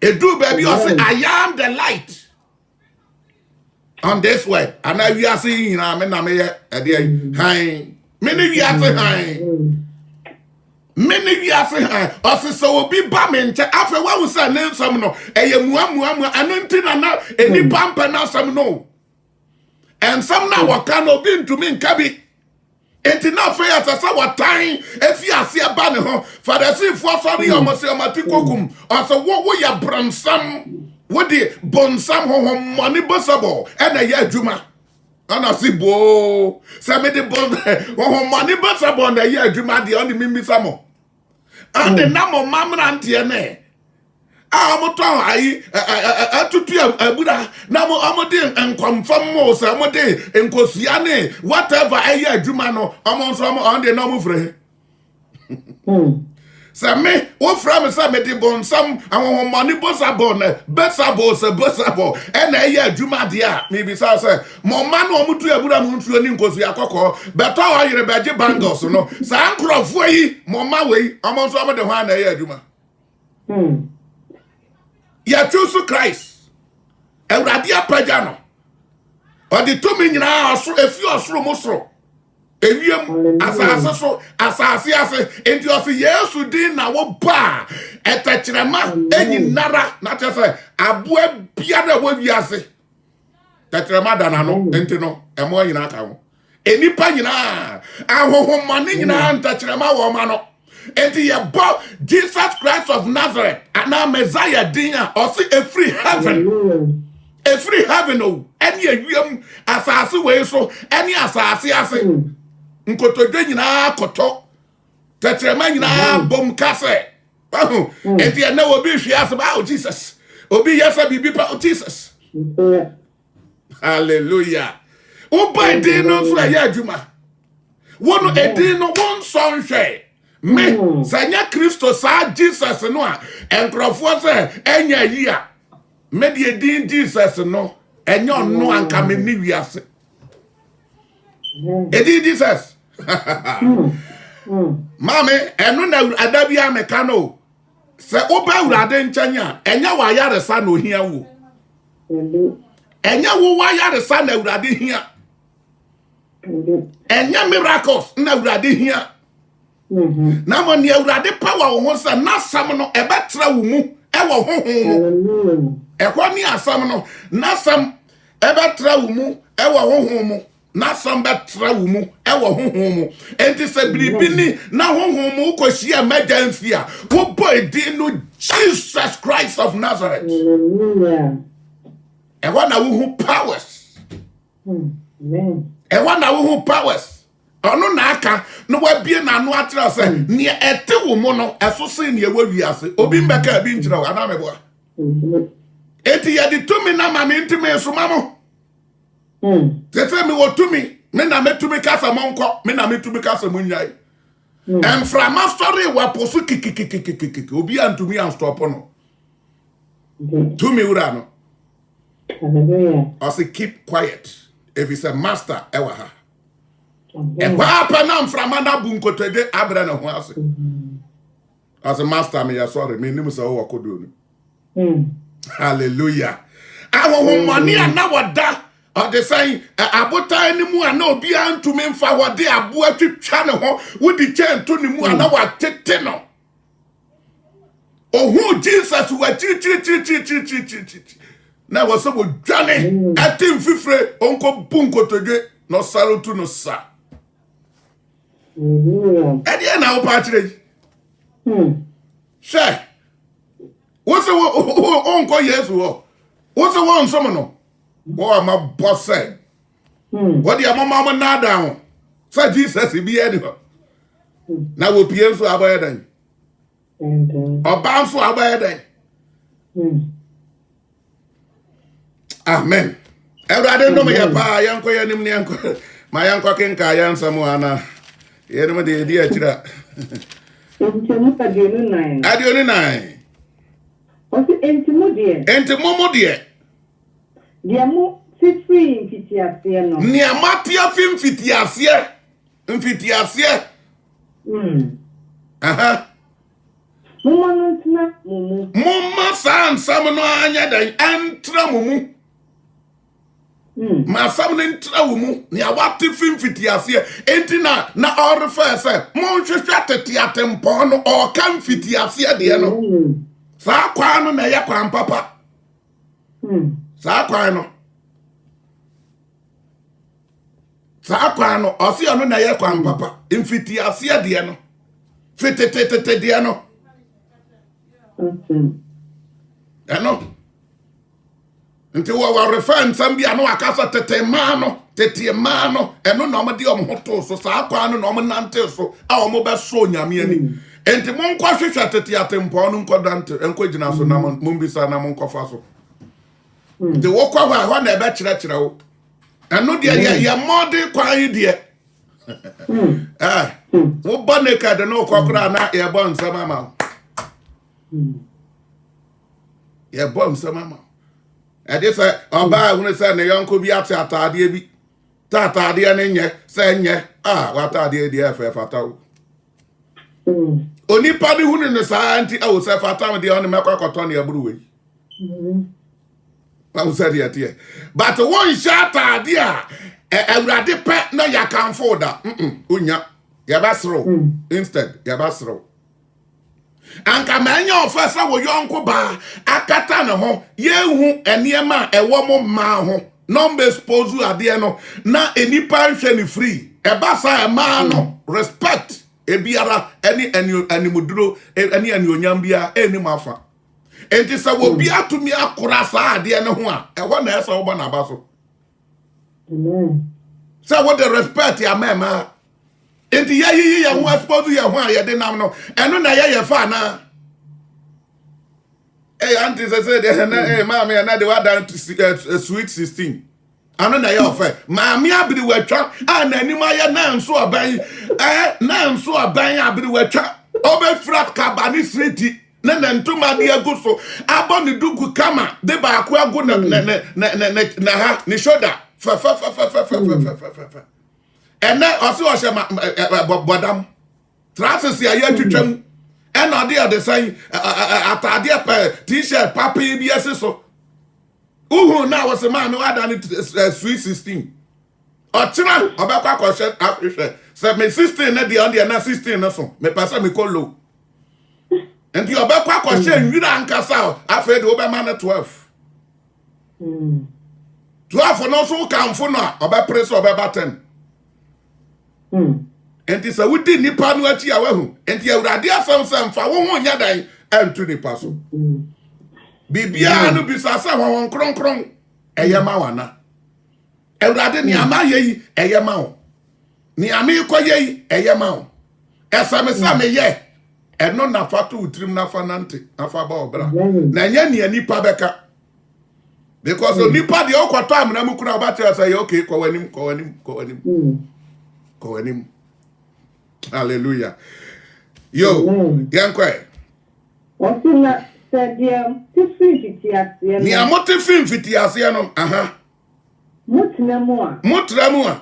Edu baby o say I am the light. On this way, and I we are seeing me na me han. Me ne we are say han. Many years also so be bamin after what was a name some no a muamu and na any pamper now some no and some now what can be to me kabi it enough fair as our time if you see a banner for the sea for sorry almost a matikokum also what we are bransam what the bonsam home money bussable and a year juma and I see bo some the bon money bussable and a year juma the only mimi samo. And the number of mamma ne. I'm ayi atutu abuda na mo amode and confirm mo say amode enkosiane whatever ayi adwuma no amon so on the normal frɛ say me wo fra me say me de bonsam awon money bosabo na besabo se bosabo e na ayi adwuma de a me bi say mo ma no omutu abuda mo ntuo ni nkosia kokko beto oyire beje bangles no sa nkrofo yi mo ma we amon so amode ho na ayi adwuma ya choose Christ Ewurade apaja no odi to me nyina aso efi osoro mosoro ewiem asase so asase ase enti o se Yesu din na wo ba etachirema enyinara na tese aboa biara wo wiase tachirema dana no enti no emo nyina ka ho enipa nyina ahohomane nyina ntachirema wo ma no enti ye bo Jesus Christ of Nazareth ana Messiah dinya or see a free heaven oh any ewiem asase we so any asase ase nkotodwe nyina koto tetrema nyina bom kase enti na obi hwe ase ba Jesus obi yesa bibi pa Jesus hallelujah obi din no so ya adwuma wono edin no won so nhwe me sanya Kristo sa Jesus no a enkrofo se enya yi a me de din Jesus no enyo no anka me ni wiase edin Jesus mame enu na adabia meka no se oba Awurade nkyanya enya wa yaresa no hia wo enya wo wa yaresa na Awurade hia enya miracles na Awurade hia na mo ne Awurade power wo sa na sam no ebetra wo mu e wo honhom e kwa ni asam no na sam ebetra wo mu e wo honhom na sam betra wo mu e wo honhom enti se biribini na honhom ko hia emergency a wo boy din no Jesus Christ of Nazareth e wa na wo powers e wa na wo powers ono na aka no wabie na no atra se ne ete wo mu no eso se ne wawiase obi mbeka bi nkyira wa na meboa eti ya di tumi na ma me ntime so mamo tete me wo tumi me na metumi kasa monko me na metumi kasa munyai from story wa posu kikikikikiki obi antumi an stop no tumi ura no hallelujah also keep quiet if it's a master ewa ha e kwa pa na mframa na bu nkotede abra na ho ase as a master me ya sorry me nim so wo kodo no hallelujah awo mani na wada o de say abota ni mu ana obi antumi mfa wode abo atwitwa ne ho wodi chento ni mu ana wa tete no ohu Jesus wa chi na wo so bo dwane atim fifre onko bu nkotede no salutu no sa edi na wo pa kire she wo se wo onko Yesu wo What's the one someone? Oh, my boss said. What the mama now down? So Jesus, he be anyhow. Now we'll be able to abide then. Or bounce for abide then. Amen. I don't know my pa, young my uncle can carry someone. You know the idea to that. I do only 9. What's it into Modia? Enter Momo dear. Dear Mo, sit free in Fitiasiano. Near Matia Film Fitiasia. Fitiasia. Mumma san samano anya dan antra mumu. Ma samne ntra wumu ni awate film fitiase enti na all refer say mon hwehwe tete mpon no o kan fitiase de no. Sa kwa no na ya kwa papa. Sa kwa no. Sa kwa no o si ono na ya kwa papa. Fitiase de no. Fitete de no. Ano nti wa refer nsam bia no akasa tete ma no eno na omde omhoto so saa kwa no na omnante so a omo be so nyame ani enti monkwa hwehwe tete atempo no nkodante enkogina so na mombisa na monkofa so nti wokwa hwa na ebe kire wo eno de ya mode kwa yi de wo boneka de no kokra na ye bon nsam ama ye bon nsam ama ade say oba hunu say ne yonko bi ate atade bi ta atade ne nye say nye wa atade di efe fatawo oni pa ni hunu ne sa anti awo say fatawo de on mekwa koto ne aburu we wa say de ate but won sha atade a awurade pe na ya kan foda unya ya basro instead ya basro anka manya ofesa wo yonko ba akata ne ho yehu eniema ewo mo ma ho no be expose ade no na enipa hwe ni free e basa e ma no respect e biara eni muduro eni onyam bia eni mafa enti se wo bia tumi akora sa ade ne ho a e ho na esa wo ba na baso so what the respect ya mema enti ya ho expose ya ho a ye de nam no eno na ye fa na auntie say de mama na de wadan sweet 16 ano na ye ofe mama abiri watwa na anim aye na nso aban na nso aban abiri watwa obe frat kabani street na ntoma de aguso aboni dugu kama de ba akwa agu na ha ni shoulder fa ene osi o she bodam traces ya ye twetwam ena de the sign atade pe t-shirt papi bi so uhu na was man no ada ni sweet 16 o tira obekwa akoshe afishe se me 16 na de on de na 16 na so me pasa me call low enti obekwa akoshe nwira nkasa afa de obema na 12 12 no so kanfo no obepre so obeba 10 enti sa wudi nipa no achi awahu enti awurade asam fa wo ho nya dan antu nipa so bibia no bisa sa won kronkron eyema wana awurade ni amaye eyema wo ni ami koye eyema wo esame ye eno na fatu utrim na fanante afa ba obra na nya ni nipa beka because nipa de okoto amna mukura obata say okay ko wanim hallelujah yo yankwe wasina sadia tifiti ni amote film fitiase no mutramu a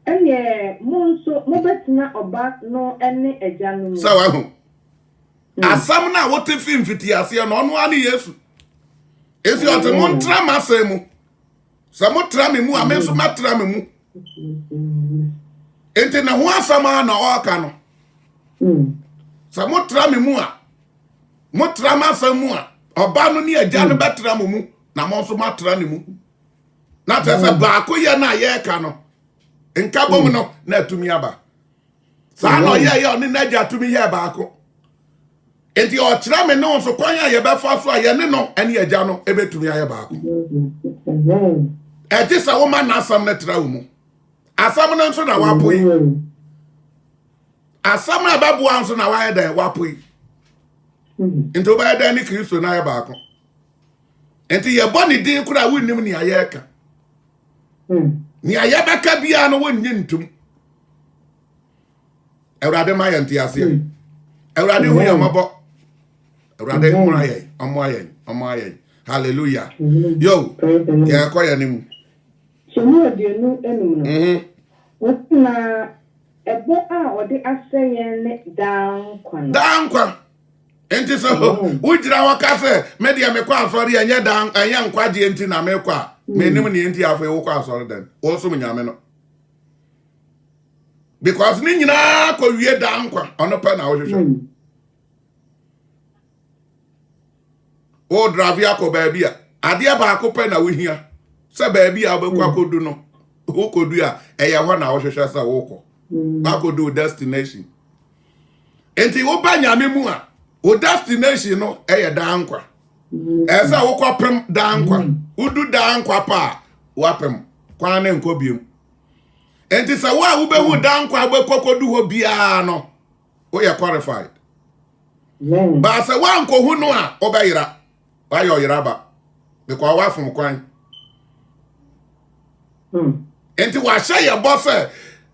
enye monso mobetina oba no ene ejanu sawa ho asam na wote film fitiase no ono ani yesu esi ote montrama semu samotrame mu amenso matrame mu ente na ho asama na oka no samotrame mu a motrama samu a oba no ne agya no betra mu na monso matra ne mu na tese baako ye na ye ka no nka bom no na atumi aba sa no ye oni na agya atumi ye baako enti o kira me no so kwan ya ye be fa so a ye ne no ene agya no ebetumi aye baako e ti sa wo ma na asam na tra wo mu asam no nso na wapoi asam na babu anso na wa ye dan wapoi enti o ba ye dan ni Kristo na aye baako enti ye boni din kura wo nim ni aye ka ni aye baka bia no wonni ntum Ewurade ma yenti ase Ewurade hu ya mabo Ewurade hu aye omo aye hallelujah yo ya ko ya nim Somu adienu enum no wona ebo a ode aseye ne dankwa enti so wujira waka se media me kwa asori enye nkwaje enti na me kwa me nim ne enti afo wo kwa asori den wo so nyame no because ni nyina ko wie dankwa ono pa na wo hwehwe o dravia ko baabia ade ba ko pa na wo hia se baabia obekwa kodu no wo kodu a eye ho na wo hwehwe se wo ko ba kodu destination enti wo ba nyame mu a o destination no eye dankwa esa wo ko pem dankwa udu dankwa pa wo pem kwan ne nko biem enti sa wo a wo behu dankwa be kokodu ho bia no wo ye qualified ba sa wa nko hu no a obeyira wa yo yira ba because wa fun kwan enti wa sha ye boss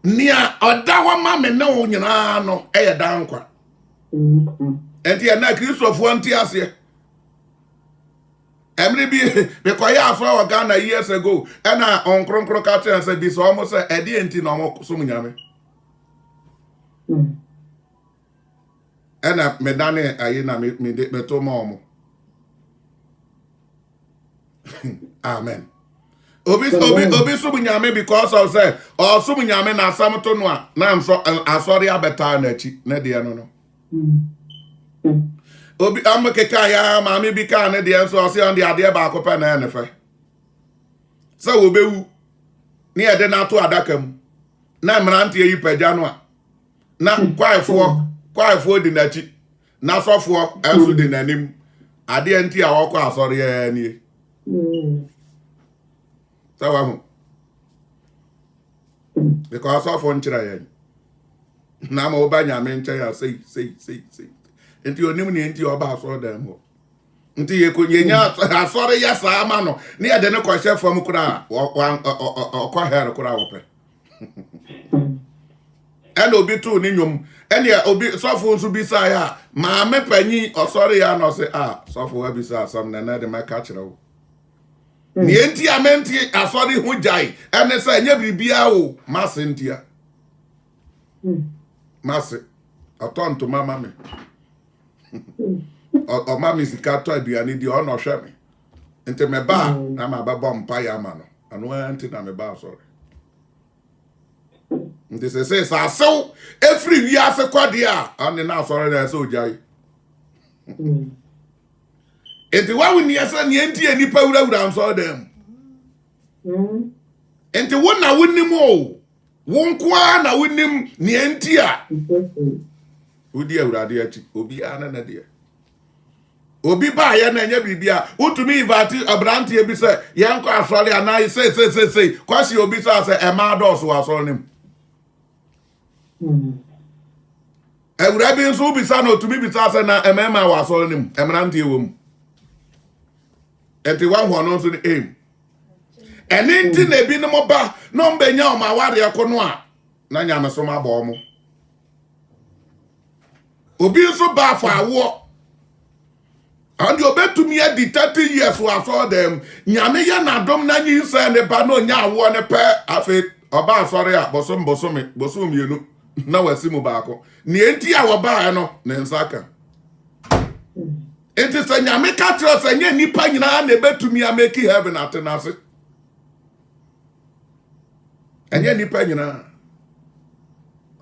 nia oda ho ma me ne wo nyina no eye dankwa enti na Kristofo anti ase emre bi because ya afa wa Ghana years ago na on kronkro ka tell say bi so almost say edi enti na mo so nyame ena medane ayi na me to ma omo amen obi so nyame because of say or so nyame na asam to no a na am so asori abeta na chi na de no obi amekeka ya maami bi ka ne de so ose on de ade ba ko pe na ne fe sa wo bewu ni ede na to adaka mu na mrante yi pagya no a na kwaifo di na chi na sofo enso di nanim ade enti a wokọ asori ya ni sa wa hu because sofo nchira ya na ma obanya me nche ya sei enti onim ni enti oba asoro dan ho enti ye ko nyenya asori ya sa ama no ne ye de ne ko hye fam kura okọ her kura wo pe ene obi tu ni nyom ene obi sofo nso bi sa ya ma me panyi osori ya no se sofo wa bi sa asam na de maka kire wo ni enti amenti asori hu jai ene sa nya bibia wo masentia mase atonto mama me o mama sikato aduane di ono hwe me ente me ba na ma babo mpa ya ma no anu ente na me ba sorry ente se sa so every wi ase kwade a ane na sorry na so jai ente wa woni asa ne enti enipa wurawura nso dem ente wona wonim o wonkwa na wonim ne enti a odi awurade achi obi ana na de obi ba ya na nya bibia utumi invite abrante bi se yenko asori anai say kwasi obi so ase e ma dos wa so nim awurabi nso bi sa na otumi bi sa ase na emema wa so nim emrante ewom enti wan ho no nso ni aim eninti na bi no ba no mbenya o ma ware akono a na nya me so ma ba omo obi nso ba fa awo and you bet to me at the 30 years was all them nyame ya na dom na nyi se ne ba no nya awo ne pe afi oba sorry a bosom yenu na wasi mu ba ko ne enti a wo ba no ne nsaka enti se nyame ka tro se nya nipa nyina na betumi a make heaven atenase enya nipa nyina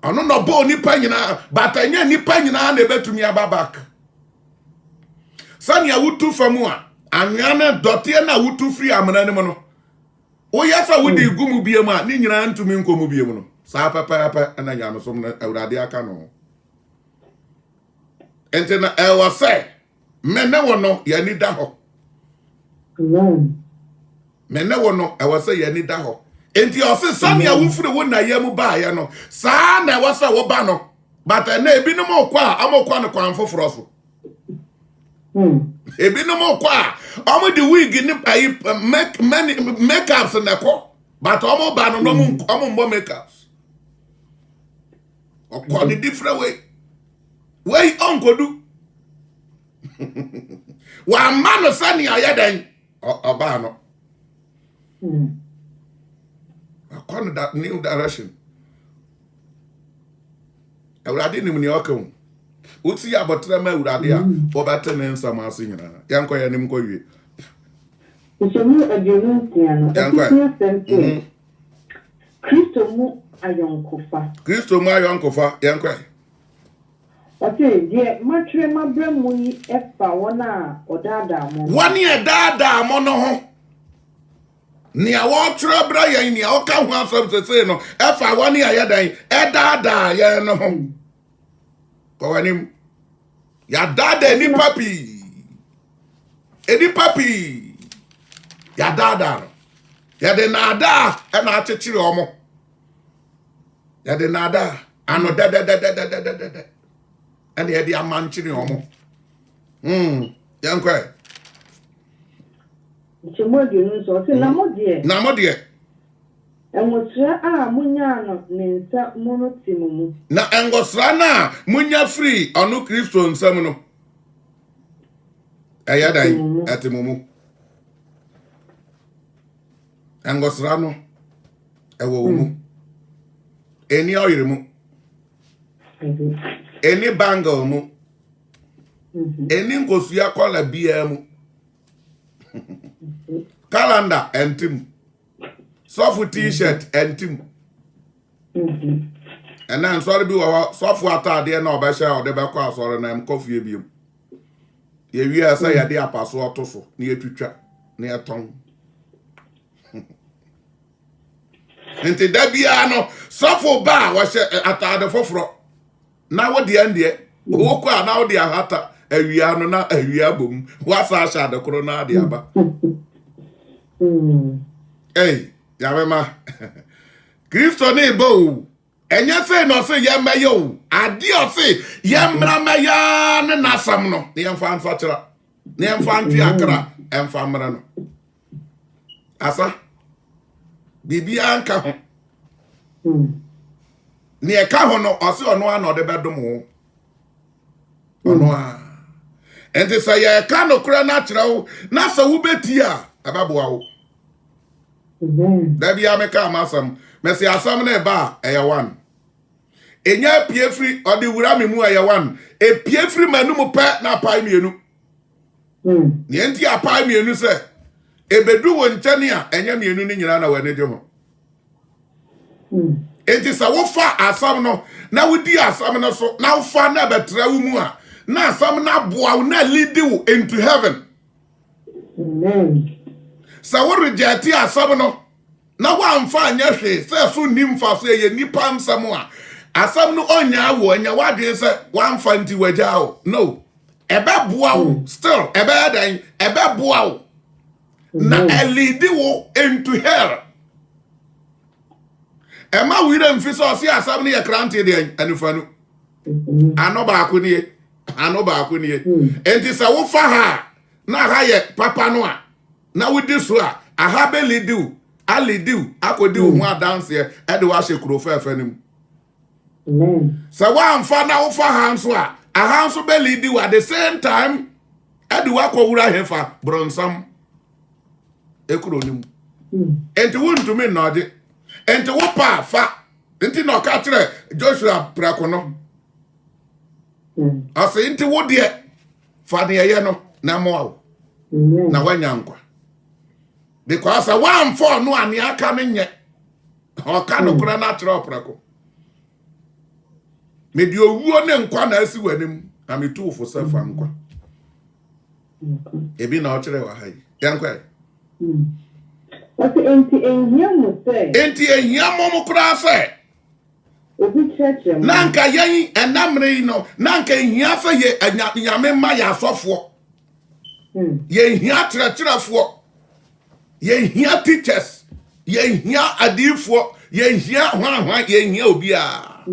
ano no bo nipa nyina but enya nipa nyina na betumi ababak sani awutu famu a anwana dote na awutu free amana ne mo no o yesa wudi gumu biemu a ni nyina ntumi nkomu biemu no sa papa na nyame som na awurade aka no enti na was say mene wono ya ni da ho mene wono was say ya ni da ho enti o se sane awufure wo na yam ba ya no saa na was say wo ba no but na ebi no mo kwa amokwa no kwan foforo so ebi no mo kwa omo the wig ni makeups na ko but omo ba no omo mbo makeups o kwa the different way ongodu wa mano sani ayadan oba no akon that new direction awurade nim ni okawu uti ya botre ma awurade a obate ne nsam ase nyina yanko ya nim ko wie Ushemu adionuntiano atiya Kristo mu ayonkofa yanko okay je matre mabremu yi efa wona odada mo wani edada mo no ho ni awo tre bra yan ni awo ka ho asem sese no efa wani ayadan edada ye no ho ko wani ya dada ni papi ya dada ya de nada e na achechiri omo ya de nada ano de and ya di amanchiri omo yankwa chemodi nso se na modie enwosra a munya no nensa mono timumu na engosra na munya free onu Kristo nsam no ayadan atimumu engosra no ewo mu eni oyirimu eni bangle mu eni ngosuya kola bia mu calendar entim sofu t-shirt entim and then sorry bi wa sofu atade na obesha ode be kwa asore na mkofie biem ye wi asa ya de apaso otoso na yetwitwa na yeton enti da bia no sofu ba wa she atade foforo na wo de ande wo kwa na wo de ahata awia no na awia bom wasa asha de kro na de aba ya mema Kristo ni bo enye se no se ye meyo ade o se ye mra meya ne nasam no ne yemfa ansa kira ne yemfa antu akra emfa mra no asa bibi anka ho ne e ka ho no o se ono ana de bedom ho ono a ente say ye ka no kura na kira wo na sa wo beti a ababoa wo Dabi ameka amasam mesi asam na ba eyawan enya piefri odi wura memu eyawan e piefri manum pe na pai mienu ni enti apai mienu se ebedu wo nchane a enya mienu ni nyina na wane je ho enti sa wo fa asam no na wodi asam no so na wo fa na betra wo mu a na asam na boa wo na lead you into heaven sa wo reject asam no na wa mfa anya hwe se so nimfa so ye nipa nsam a asam no onya wo anya wade se wa mfa nti waja o no ebe boa wo still ebe dan ebe boa wo na lead wo into hell ema we dem fi so si asam no ye krante de anufanu ano ba ko ni enti se wo fa ha na ha ye papa no a na we di so a aha be lead you alidiu akodi ho dance e de wa hye kuro fafanim so wa mfa na wo fa hanso a ahanso be lidiu at the same time e de wa kwura hefa bronsam ekuro nim enti wontu me no de enti wo pa fa enti no ka kire Joshua prakono ase enti wo de fa de ye no na mo na wanyankwa because one for no ani aka menye o ka no kura na tro prako me di owuo ne nkwa na asi wanim na me tu fo sefa nkwa ebi na o kire wa hayi yankwa what enti enhia mo kura se obi church nanka yen enamre no nanka hia fa ye nyame ma ya asofo ye hia trɛtrɛfo ye hia teachers ye hia adifo ye hia hwan ye hia obi a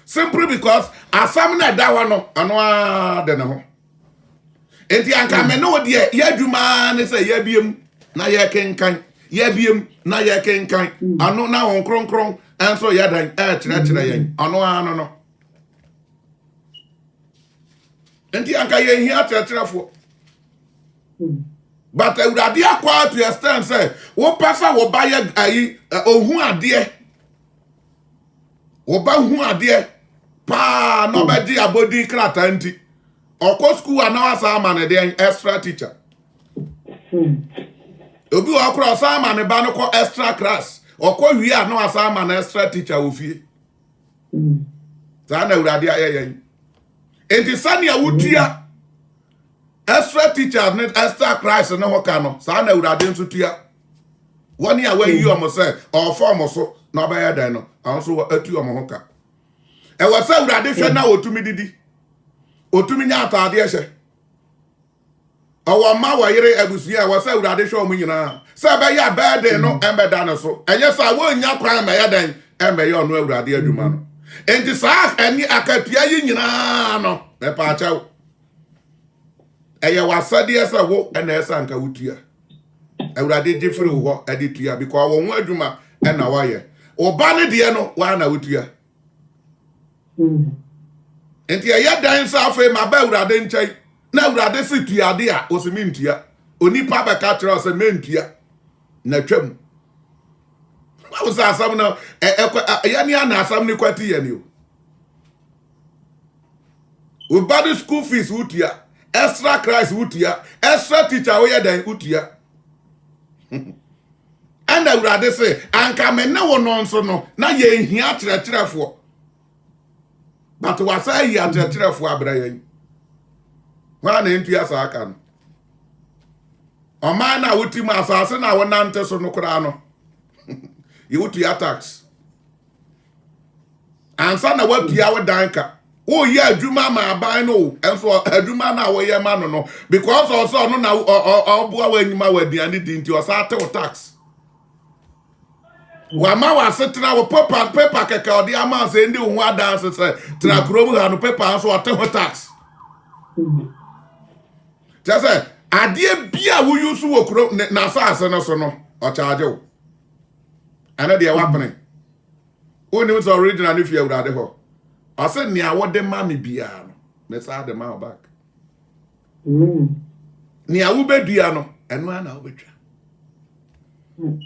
simply because asam na dawa no ano a de ne ho enti anka me no de ye adwuma ne se ye biem na ye kenkan ye biem na ye kenkan ano na won kronkron enso ye dan trɛtrɛ yen ano a no enti anka ye hia trɛtrɛfo but urade akwa to extend say wo pasa wo ba ye ayi ohun ade wo ba hu ade pa no ba di abodi krata nti okọ school anawasa ama ne den extra teacher obi wo akro sa ama ne ba no ko extra class okọ wi anawasa ama na extra teacher wo fie za na urade ayeyen enti sania wutua extra teacher net extra class no hoka no sa na urade nso tua woni a wayi omo say o form so na ba ya dan no anso atu omo hoka e wa sa urade hwe na otumi didi otumi nya atade hye owo ma wa yire abusia wa sa urade hwe omo nyina sa ba ya birthday no embe dan so enye sa wo nya kwan ma ya dan embe ye ono urade adwuma no enti sa ani akatua yi nyina no e pa chawo eye wasade esa wo na esa nka wutua awurade differe wo ade tua because wo ho adwuma na waye oba ne de no wa na wutua enti eye dan sa afa ma ba awurade nchai na awurade se tua de a osimi ntua onipa ba ka tro se mentua na twam wa usa asam na ya ni ana asam ni kwati ye ni o body school fees wutua extra Christ wutia extra teacher we dan wutia and awurade say anka me na wo no nso no na ye hia trɛtrɛfo but wasa yi trɛtrɛfo abra yan wa na ntua sa aka no o ma na wuti ma asase na wo nante so no kura no ye wutia tax ansa na watua wo danka oh yeah adwuma ma aban no enso adwuma na wo ye ma no because also no na oboa wa anyima wa diane di nti osate wo tax wa ma wa setra wo paper keka odi ama se ndi wo adanse se tra krom ha no paper so ote wo tax just ade bia wo yusu wo krom na asase no so no o charge wo ana de wapene oni was original if you would ho I said, "Nia, what the mammy be? Let's add the mouth back. Nia, who be diano, and one out with you.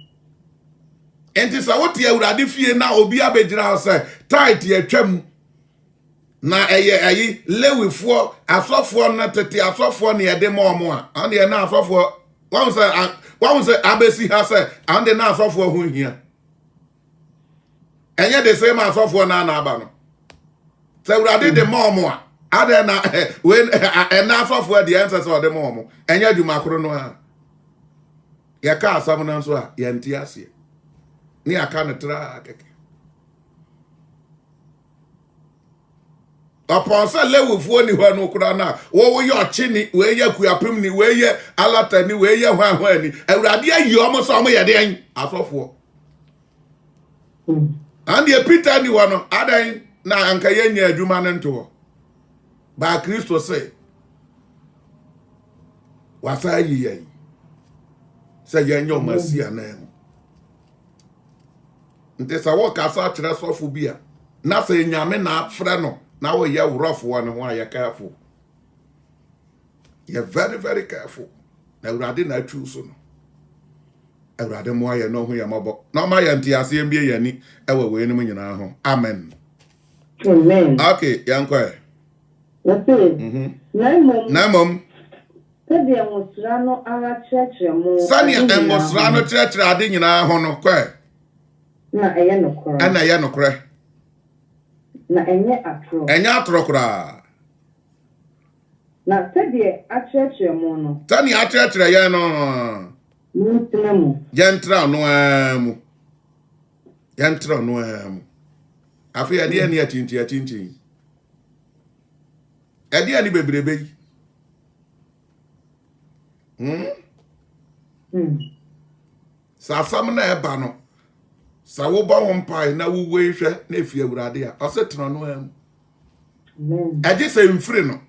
And this I what you would have fear now, be a bedra, say, tight ye chum. Na a lay with four, I saw for not I saw for near the more, and the enough of one was a ABC has said, and the enough of who here. And yet the same as of one anabano. So we did the more. Other na when enough of where the answers are the more. And you do macrono. Ya ka someone else wa yantiasi. Ni akana tra. Upon sa level for ni wa no kura na. Wo yo chini we ye kuapem ni we ye alata ni we ye hwan ni. Awurade ayi omo so omo ye den asofo. And ye Peter ni wa no adan na anka yenya adwuma ne nto ba Kristo say wasa yi say yenya o masia na em nte sa wo ka sa kire sofo bia na say nyame na afre no na wo ye wrofo no ho aye careful you very very careful na urade na tru so no urade mo aye no ho ye mabo na ma ye nti ase mbie yani ewe we no nyina ho amen. Amen. Okay, yankwa. That's it. Naimom. Sabi engosrano ara church mo. Sani engosrano church ade nyina ho no kwa. Na eye no kora. Ana eye no kora. Na enye atro. Enye atro kora. Na sabi a church mo no. Sani a church ye no. Mutlemu. Yentra no amu. Yentra no amu. Afi ade ani achinchi. Ade ani bebrebe yi. Sasam na eba no. Sa wo ba won pai na wo we hwe na efi awurade a. Osetena no am. Eje se mfiri no.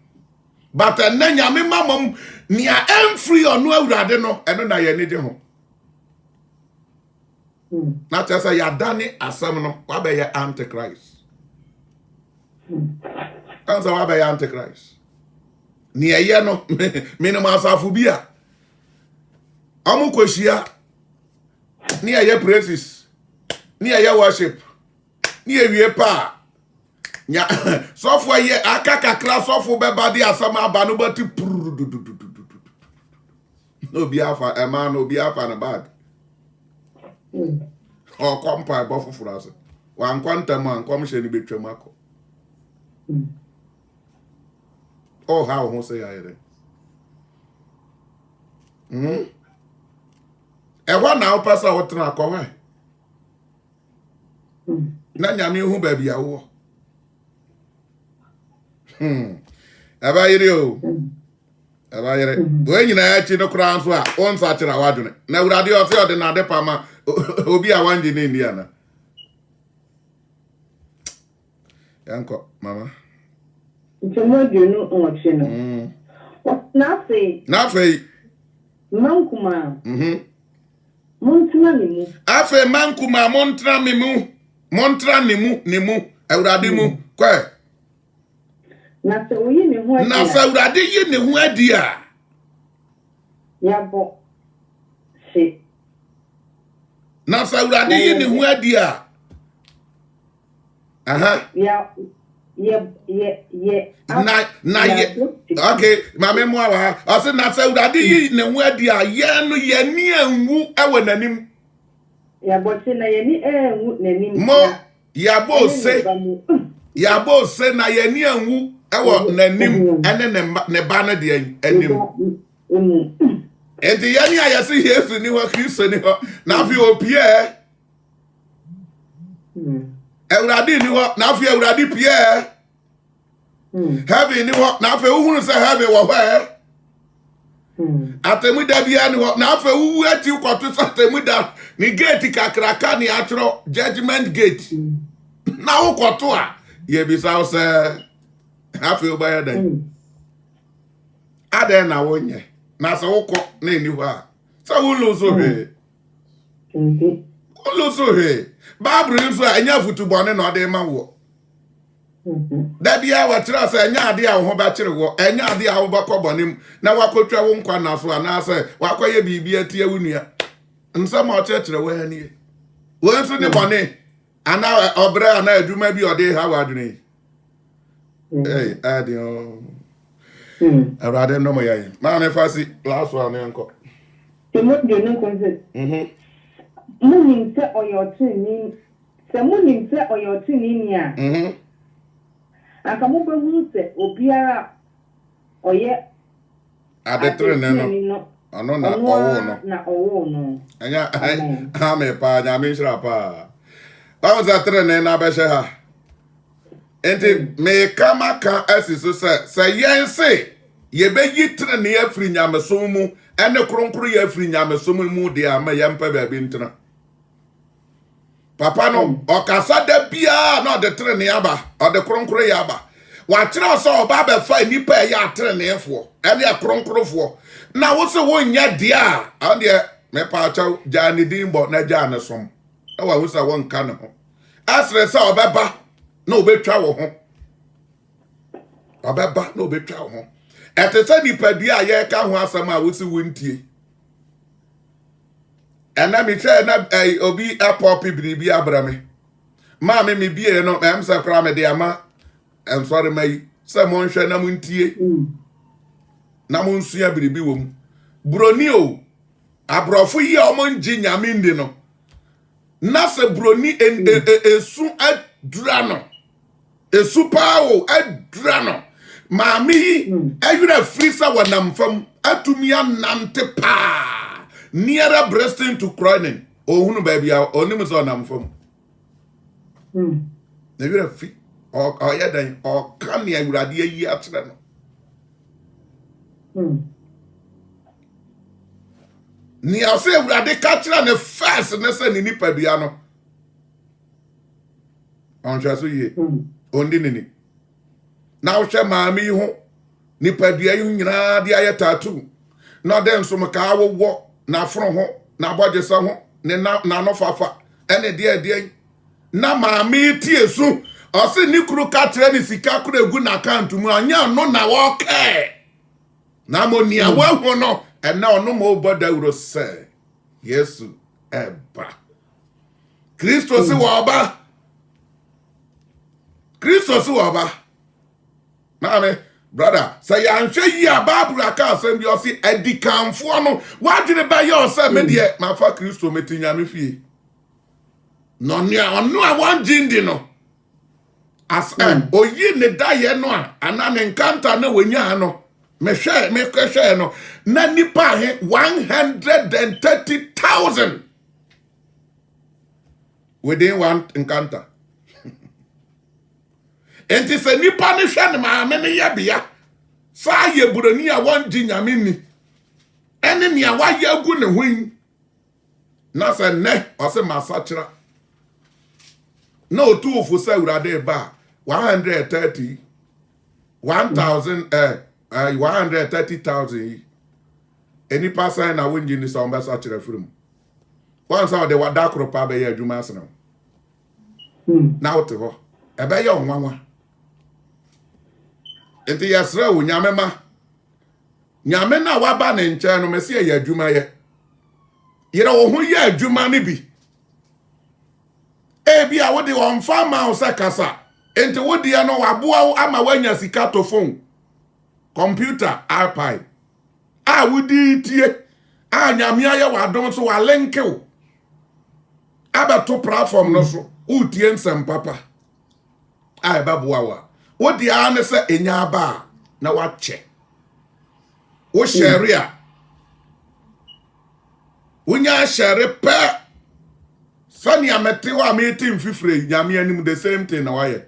But na nyame mamam nia emfiri ono awurade no eno na ye nije ho. Na tesa ya dani asam no wa be ya antichrist. Kansa wa be ya antichrist. Ni eye no minimum asafu bia. Amu kwehia. Ni eye praises. Ni eye worship. Ni ewie pa. Nya sofo ye akakakra sofo beba di asam aba no bati no bi afa e man no bi afa na bag o kompa bo fufuru ase wa nkwanta ma nkwam hye ni betwam akọ oh how ho say ayere e wa na o pasa wo tena akọ wa na nyame hu ba bia wo abayire o abayire we nyina ya chi no kra nso a on sa chira wadune na urade o se ode na de pama obi a wanje ne ndi ana yanko mama ntomo dunu onche no na fe mankuma montra ni mu afe mankuma montra mi mu montra ni mu urade mu kwa na se oyi ne ho adi na se urade yi ne ho adi a ya bo se na se urade yi ne ho adi a aha ya na ye okay mama mu awa o se na se urade yi ne ho adi a ye no ye ni anwu ewe nanim ya bo se na ye ni enwu nanim mo ya bo se na ye ni anwu ewo nanim ene ne ba na de anim enti yani ayase Yesu ni ho Kristo ni ho na afi opie Ewurade ni ho na afi Ewurade pie heaven ni ho na afi uhunu se heaven wo hwe atemuda bia ni ho na afi uwu ati kwoto se atemuda ni gate kakraka ni atro judgment gate na wo kwoto a ye bisa se afi obaya dan ade na wonye na se wokọ na eni ho a se wo lo so he lo so he Bible nso anya futubone na ode ma wo da bia wa tira se anya ade a wo ba kire wo anya ade a wo ba kobonim na wakotwa wo nkwa na so ana se wakoye bibia tie wunua nsa ma otekire wo hani wo nso ne bone ana obre ana aduma bi ode ha wadune hey adio arade no mo yayi ma me fasi last one nko temo de no konse munim se oyotini se munim se oyotini ni a aka mo behu se obiara oye adetre no ano na owo no anya ha me pa nya me shira pa ba za tre ne na be she ha enti me kama ka asiso se yense ye be yitre ne afri nyamesom mu ene kronkro ye afri nyamesom mu de ama ye mpa ba bi ntena papa no okasa da bia na de tre ne aba o de kronkro ye aba wa kire so oba ba fa nipa ya tre ne fo ene kronkrofo na wo se wo nya dia an de me pa chaw jani dimbo na jani som e wa wo se won ka ne ho asre se obeba na obetwa wo ho obeba na obetwa wo ho etese nipadua ye ka ho asam a wo se wontie ena mi try na obi apopi biribi abrame ma me bie no em se kra me de ama em sorry mai se mo nhwe na mo ntie na mo nsua biribi wo mu broni o abrofo yi o mo nji nyame ndi no na se broni esu adura no esu pao adura no maami ayura frisa wanamfam atumia nante pa nearer breasting to cronin ohunu baby onim so namfam na wira fi o ya dan o ka ne awurade yi akyere no ni ase awurade ka kyere na first na se ni nipadua no on hwa so ye ondi nini na wo hwe maami ho nipadua yi nyina de aye tattoo na den so mka wo na afro ho na abodjesa ho ne na no fafa ene de na maami tie su o se ni kuru ka kyere ni sika kuru egu na account mu anya no na wo ke na mo ni awo no ena ono mo boda wuro se Yesu eba Kristo si wo ba Kristo si wo ba Mame, brother, say yanhwe yi ababru aka asem bi o si edikanfo no wadwene ba ye o se me de ma fa Kristo metinya me fie no nia onu a wan jindi no as oyi ne daye no a ana ne nkanta na wanya no me kwehwe no na nipa he 130,000 within one encounter. Enti se nipa ne hwe ne maame ne yebia sa ye buroni a won di nyame ni ene ne a waye agu ne hoin na se ne o se masachira no two of say urade ba 130 130,000 any person na won ni so mba sachira firim once how de wada kropa be ye adwuma asena na wote ho ebe ye onwanwa enti yasra wo nyame ma nyame na waba ne nche no mesi ye adwuma ye yere wo ho ye adwuma ne bi ebi a wode won fa ma o sakasa enti wode ya no waboa ama wanya sika to phone computer iPad a wudi tie a nyame aye wadom so wa linke wo abato platform no so utie nsem papa a baboa wa wodi ane se enya ba na wache wo sharia wonya share pe sani amete wa meeting fifre nyame anim the same thing na waye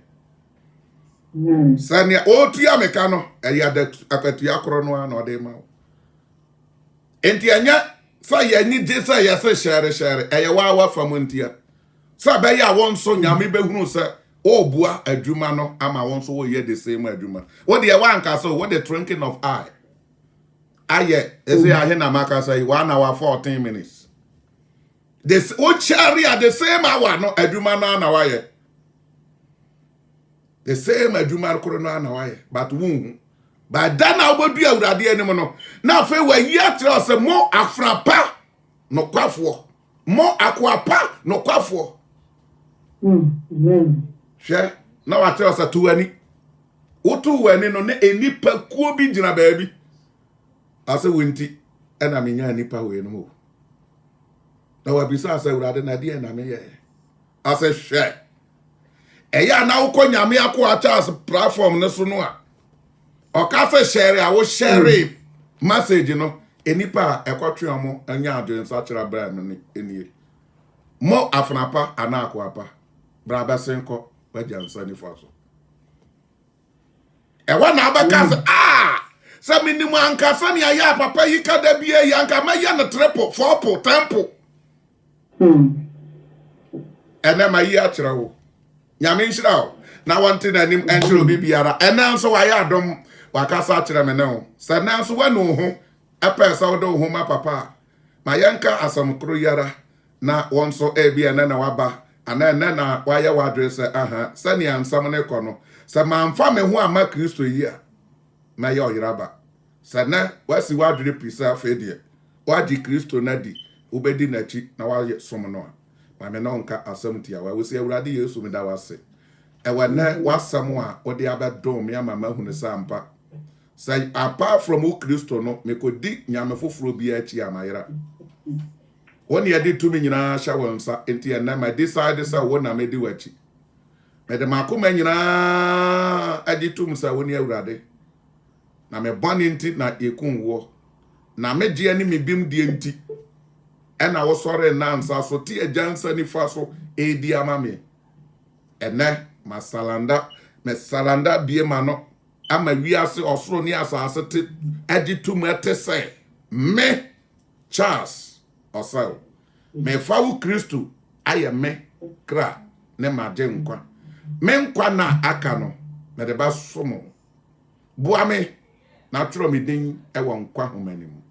sani otu ya meka no eya da akatu yakro no na ode ma enti anya sa ye ni je sa ya se share eya wa famontia sa be ya won so nyame behunu se obua adwuma no ama won so wo ye the same adwuma what the one ka so what the twinkling of eye aye ese ahe na maka say 1 hour 14 minutes this o chari at the same hour no adwuma no na waye the same adwuma koro no na waye but won but dan obodu awurade anim no na fe wa yi atre se mo afrapa no kwafo mo akwapa no kwafo hwe na wate osa tuwani wotu wani no ne enipa kuo bi gina baabi ase wenti ena menya nipa we no mo na wabisa ase urade na die na meye ase hwe eya na wo nyame akwa Charles platform ne so no a oka se share a wo share message no enipa ekotwe omo anya adwen sa kira bra no enie mo afnapa ana akwapa bra basenko wajansa ni faso ewa na abaka sa minimu anka sa ni aya papa yi kada bie yi anka ma ya na triple fourple temple ena ma yi akira wo nyame nhira wo na wanti na nim enchiro bibiara ena nso wa ya adom wakasa akira me no sa na nso wanu ho apesa wo do ho ma papa ma yanka asamkro yara na wonso ebia na waba ana na waya wadrese aha sani ansam ne kono sa manfa me ho ama Kristo yi a na ya oyiraba sana wasi wadre pisa fedie wadi Kristo na di ubedi na chi na waye som no ma me no nka asam tia wa wosi awurade Yesu me da wase ewa na wasam a odi abadom me ama mahunu sampa say apart from Kristo no me kodi nyame foforo bi achi amayira woni yedi tumi nyina shawansa enti na ma decide sa wona me di wachi me de makoma nyina adi tum sa woni awurade na me boni enti na ekunwo na me je ani me bim die enti ena wo sore na nsa so ti ajansa ni fa so edi ama me ene masalanda bie ma no ama wiase osoro ni asase te agitum ete say me Charles Osel me fawu Kristo aye me kra ne maje nkwa me nkwa na aka no me de ba somo bua me na tro me din e wo nkwa homanim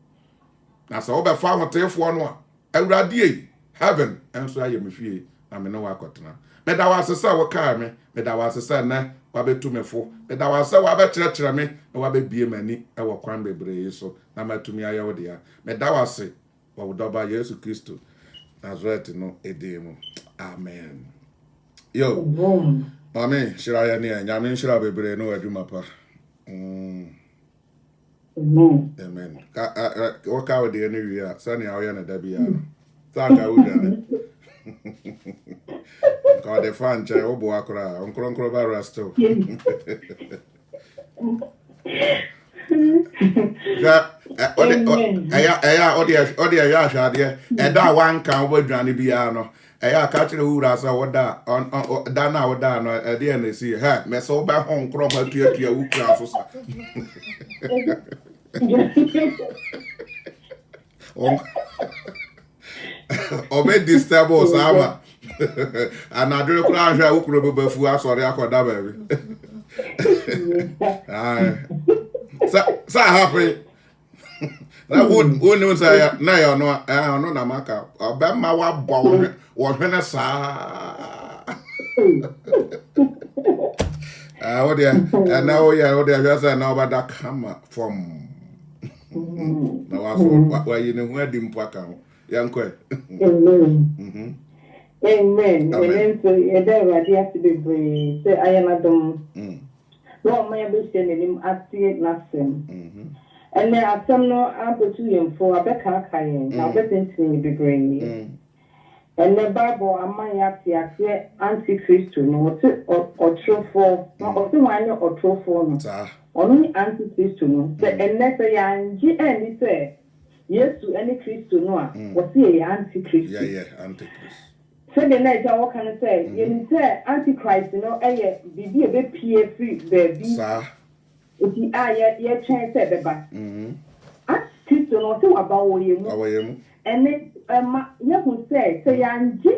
na so obe fa hotefo no a awurade yi heaven enso aye me fie na me no wa kotena me da wa sesa wo ka me da wa sesa na wa betumefo me da wa sesa wa be kire me na wa be bie mani e wo kwan bebre so na matumi aye wo de ya me da wa se wo doba Yesu Kristo Nazareth no edemu amen yo mami shira ya ni nyame shira bebre no aduma pa amen ka o ka wo de ni wi a sani a wo ya na da bia no sa ka wo da ka de fan che o bo akra onkro ba rasto ja odi ya hwade e da wan kan wo aduane bia no eya ka kire wura sa woda da na woda no e de na si ha me so ba hon kro ma tuatua wu kra so sa o me disturb us ama anadre kra ahwa wu kro bebafu asori akoda ba bi sa happy na won no say na ya no na maka ba ma wa bo wo hwene sa odia na o ya odia just na obada kama from na wa yi ne hu adi mpaka yankwe amen so e da radi ati be say ayanadom no my be nim ati na sem and then atem no apotu yemfo abeka kayen na betentin be green and the Bible amaya ti ase antichrist no otrofo no otiwanye otrofo no oni antichrist no se enne se yanji eni se Yesu eni Kristo no a wosi e antichrist antichrist so the night I what can I say you say antichrist no bibi e be pie free baby oti ye chen say beba antichrist no se waba wo yemu ene ma ye hu say yanji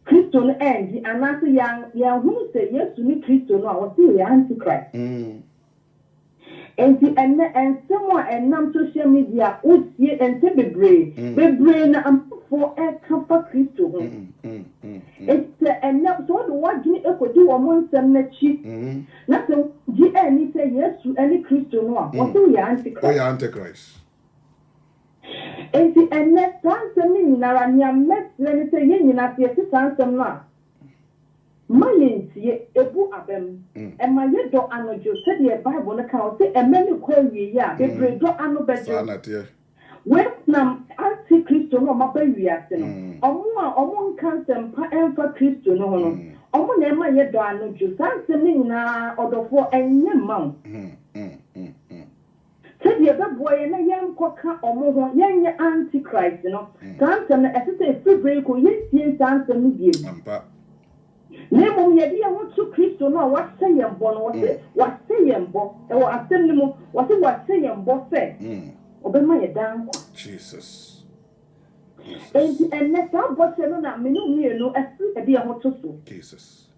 Kristo no enji anase yan hu say Yesu ni Kristo no a wosi e antichrist enti enne ensemo enam social media usie ente bebre na amfo kafa Kristo ho enti enne so do wagini ekodi wo monsem na chi na se gi eni se Yesu eni Kristo no a wo se ya antichrist enti enne sansem ni nara nyamesle ni se yenyina se sansem na mayentie ebu abem ema yedo anojo se de Bible na kan se emeni kwawie ya bebre do ano bejo when nam anti-Kristo no ma bawi ase no omo nkansem pa emfa Kristo no ho no omo na ema yedo anojo sansem ni na odofo enye maw se de beboye na yenkoka omo ho yenye anti-Christ no sansem na esese free ko yentie sansem ni biem ampa Nemo yedi ya watu Kristo no wase yembo no wase yembo e wo asem ni mo wase yembo se obema yedan kwa Jesus and sa bote no na menu mienu efi edi ya watu so Jesus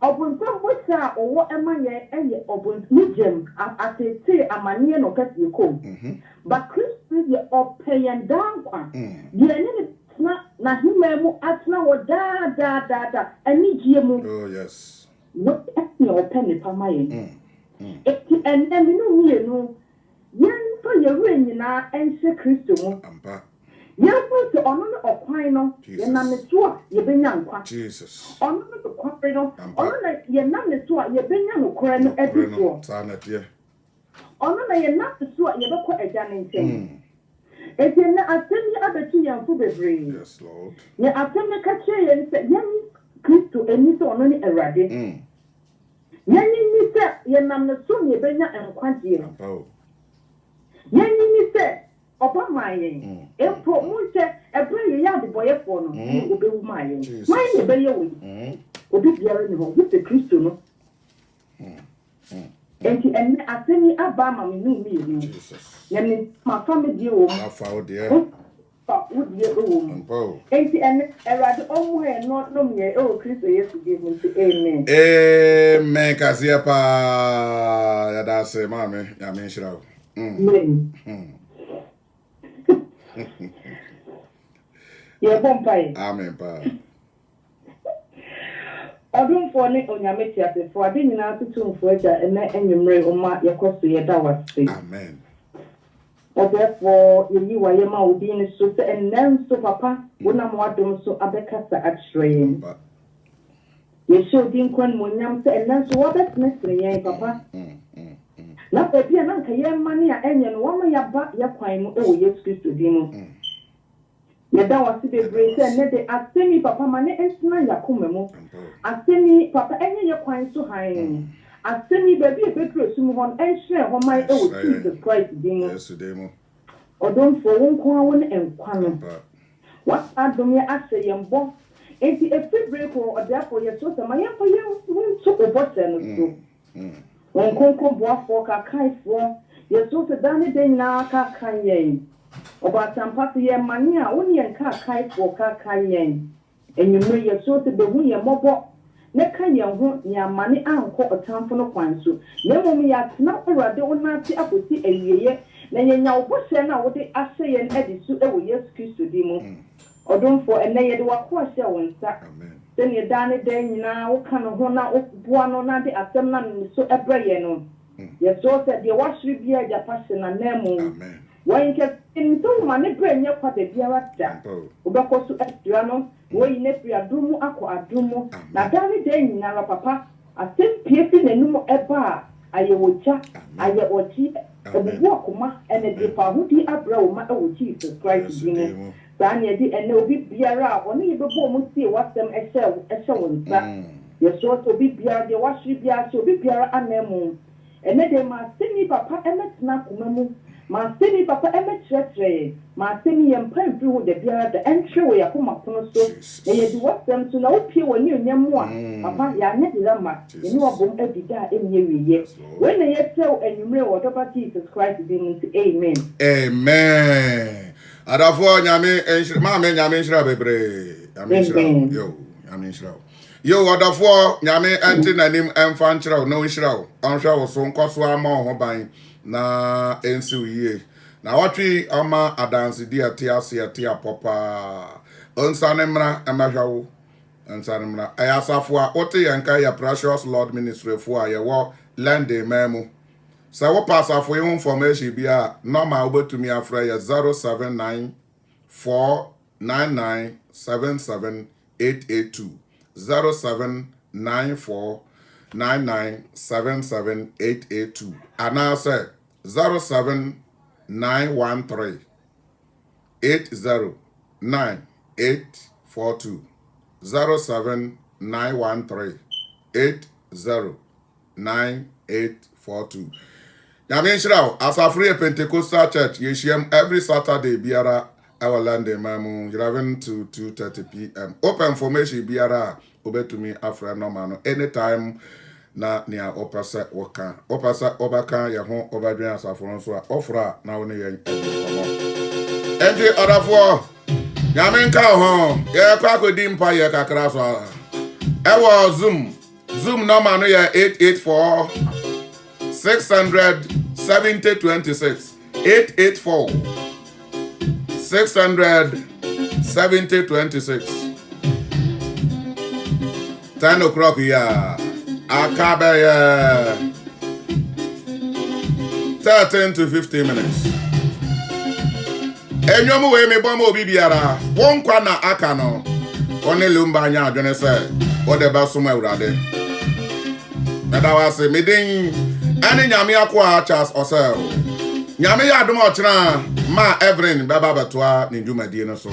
obunta bote owo ema ye eye obun nijem atete amanie no kati ko but Kristo ye open dan kwa ye ni na himemu atna wo da ani giemu oh yes what ethni open ni pamaye eti enne no mienu yen fa yeru nyina ense Kristo mu ampa yen fa se ono no okwan no ye na meso a ye benya nkwa Jesus ono no kwapre no ono na ye na meso a ye benya no kora no ediso sana tie ono na ye na meso a ye bekọ eja ne nchen eti na atemi abeti yanfu bebre yes Lord ne atemi ka che ye se yen Kristo eni se ono ni erade yen ni se ye nam ne so ne benya enkwagye ampa yen ni se oba mayen empo mu se ebre ye ya de boye fo no obewu mayen mayen ne beye wo obi biara ni ho with the Christo no enti enne asemi aba ma me nu mi ni nyame ma family wo ma fa o de would you go? And Erad Omo no me, oh, Christ, yes, give me to amen. Amen, Casiapa, that's a mammy, I mean, shroud. Yeah, bumpy. Amen, pa. I don't for it on your metia, for I didn't answer to Fletcher and let any ray on my your cost to your dower. Amen. Or therefore, you are your mouth being so and then so papa, when I'm what don't so abecasa at train. You show Dinquan when yam say and then so what that's necessary, papa. Not a dear uncle, young money, and then one of your back your crime, oh, yes, Christo Demo. Your dower to be brave and let the Assemi papa money and snag your comemo. Assemi papa, any your crime so high. Assemi baby a better summon and share on my old Jesus Christ Demo. Or don't for one crown and quantum. What are the mere assay and boss? Ain't it a free break or therefore your daughter, my young for you won't so over then. When Conco bought for a kite for your daughter Danny Day now car kanye. About some party mania only and car kite for car kanye. And you know your daughter the wee and mobile. Neka yehu ya mani anko otamfo no kwanso na mom ya tena urade onati akosi awieye na yenya obose na wode ahye yen edisu ewo Yesu Kristo di mu odomfo ene yede wako ahye wonsa amen den ye dane den nyina wo ka no ho na oboa no na de asem na so ebreye no ye so se de wahwe bia ja pashe na nemu amen when ke into mane brenya kwa de biara da obekoso extra no wo ine pria dumu akọ adumu na dani de nyina papa asem piefi nenum eba ayewocha aye ochi ebubu akoma ene de pa hudi abra wo ma ewo Jesus Christ dinu sani edi ene obi biara oni yebebo mu tie wasem ehye wonsa yeso obi biara de wahwe biara so obi biara anemu ene de ma sini papa emetna komamu ma sini papa emetratre ma sini yempan fi ho de biara da entry we yakoma pono so na yedi wasem so na opie woni onyam a papa ya nya dirama ni wabom adida emye wiye we na yetew anwumre wo dopa Jesus Christ bi mu amen amen adafo nyame enhira ma me nyame enhira bebre nyame enhira yo nyame enhira yo adafo nyame enti nanim emfa enhira no enhira onhwa wo so nkoso ama ho ban na ensi uye na watwi ama adansi dia tia popa onsanemra amahwawo onsanemra ayasafo a ote yanka ya Precious Lord Ministry fo a yewo lande memu sa wo pasafo information bia normal obetumi afra ya 0794997788 0794997788 and now say 07913 809842 07913 809842. Yamin Shrao, as a free Pentecostal church, Yeshiam every Saturday, Biara, our land, Mamu, 11 to 2:30 p.m. Open formation, Biara, obey to me, Afra Normano, anytime. Na nia opasa waka opasa obaka ya ho obadwen asafo so ofra na woni yen endi odafo nyame nka ho ye kwa kodi mpa ye kakra so ewo zoom number no ye 884 600 7026 884 600 7026 10 o'clock ya Akabaya 13 to 15 minutes. Enyomu we me bomo bibiara. Won kwa na aka no. One lumba anya adwene se. Ode ba suma urade. Nada wase medin ani nyame akwa Charles Osel. Nyame ya adom ochira ma Evelyn baba betwa ni dwumadie no so.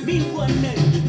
Me one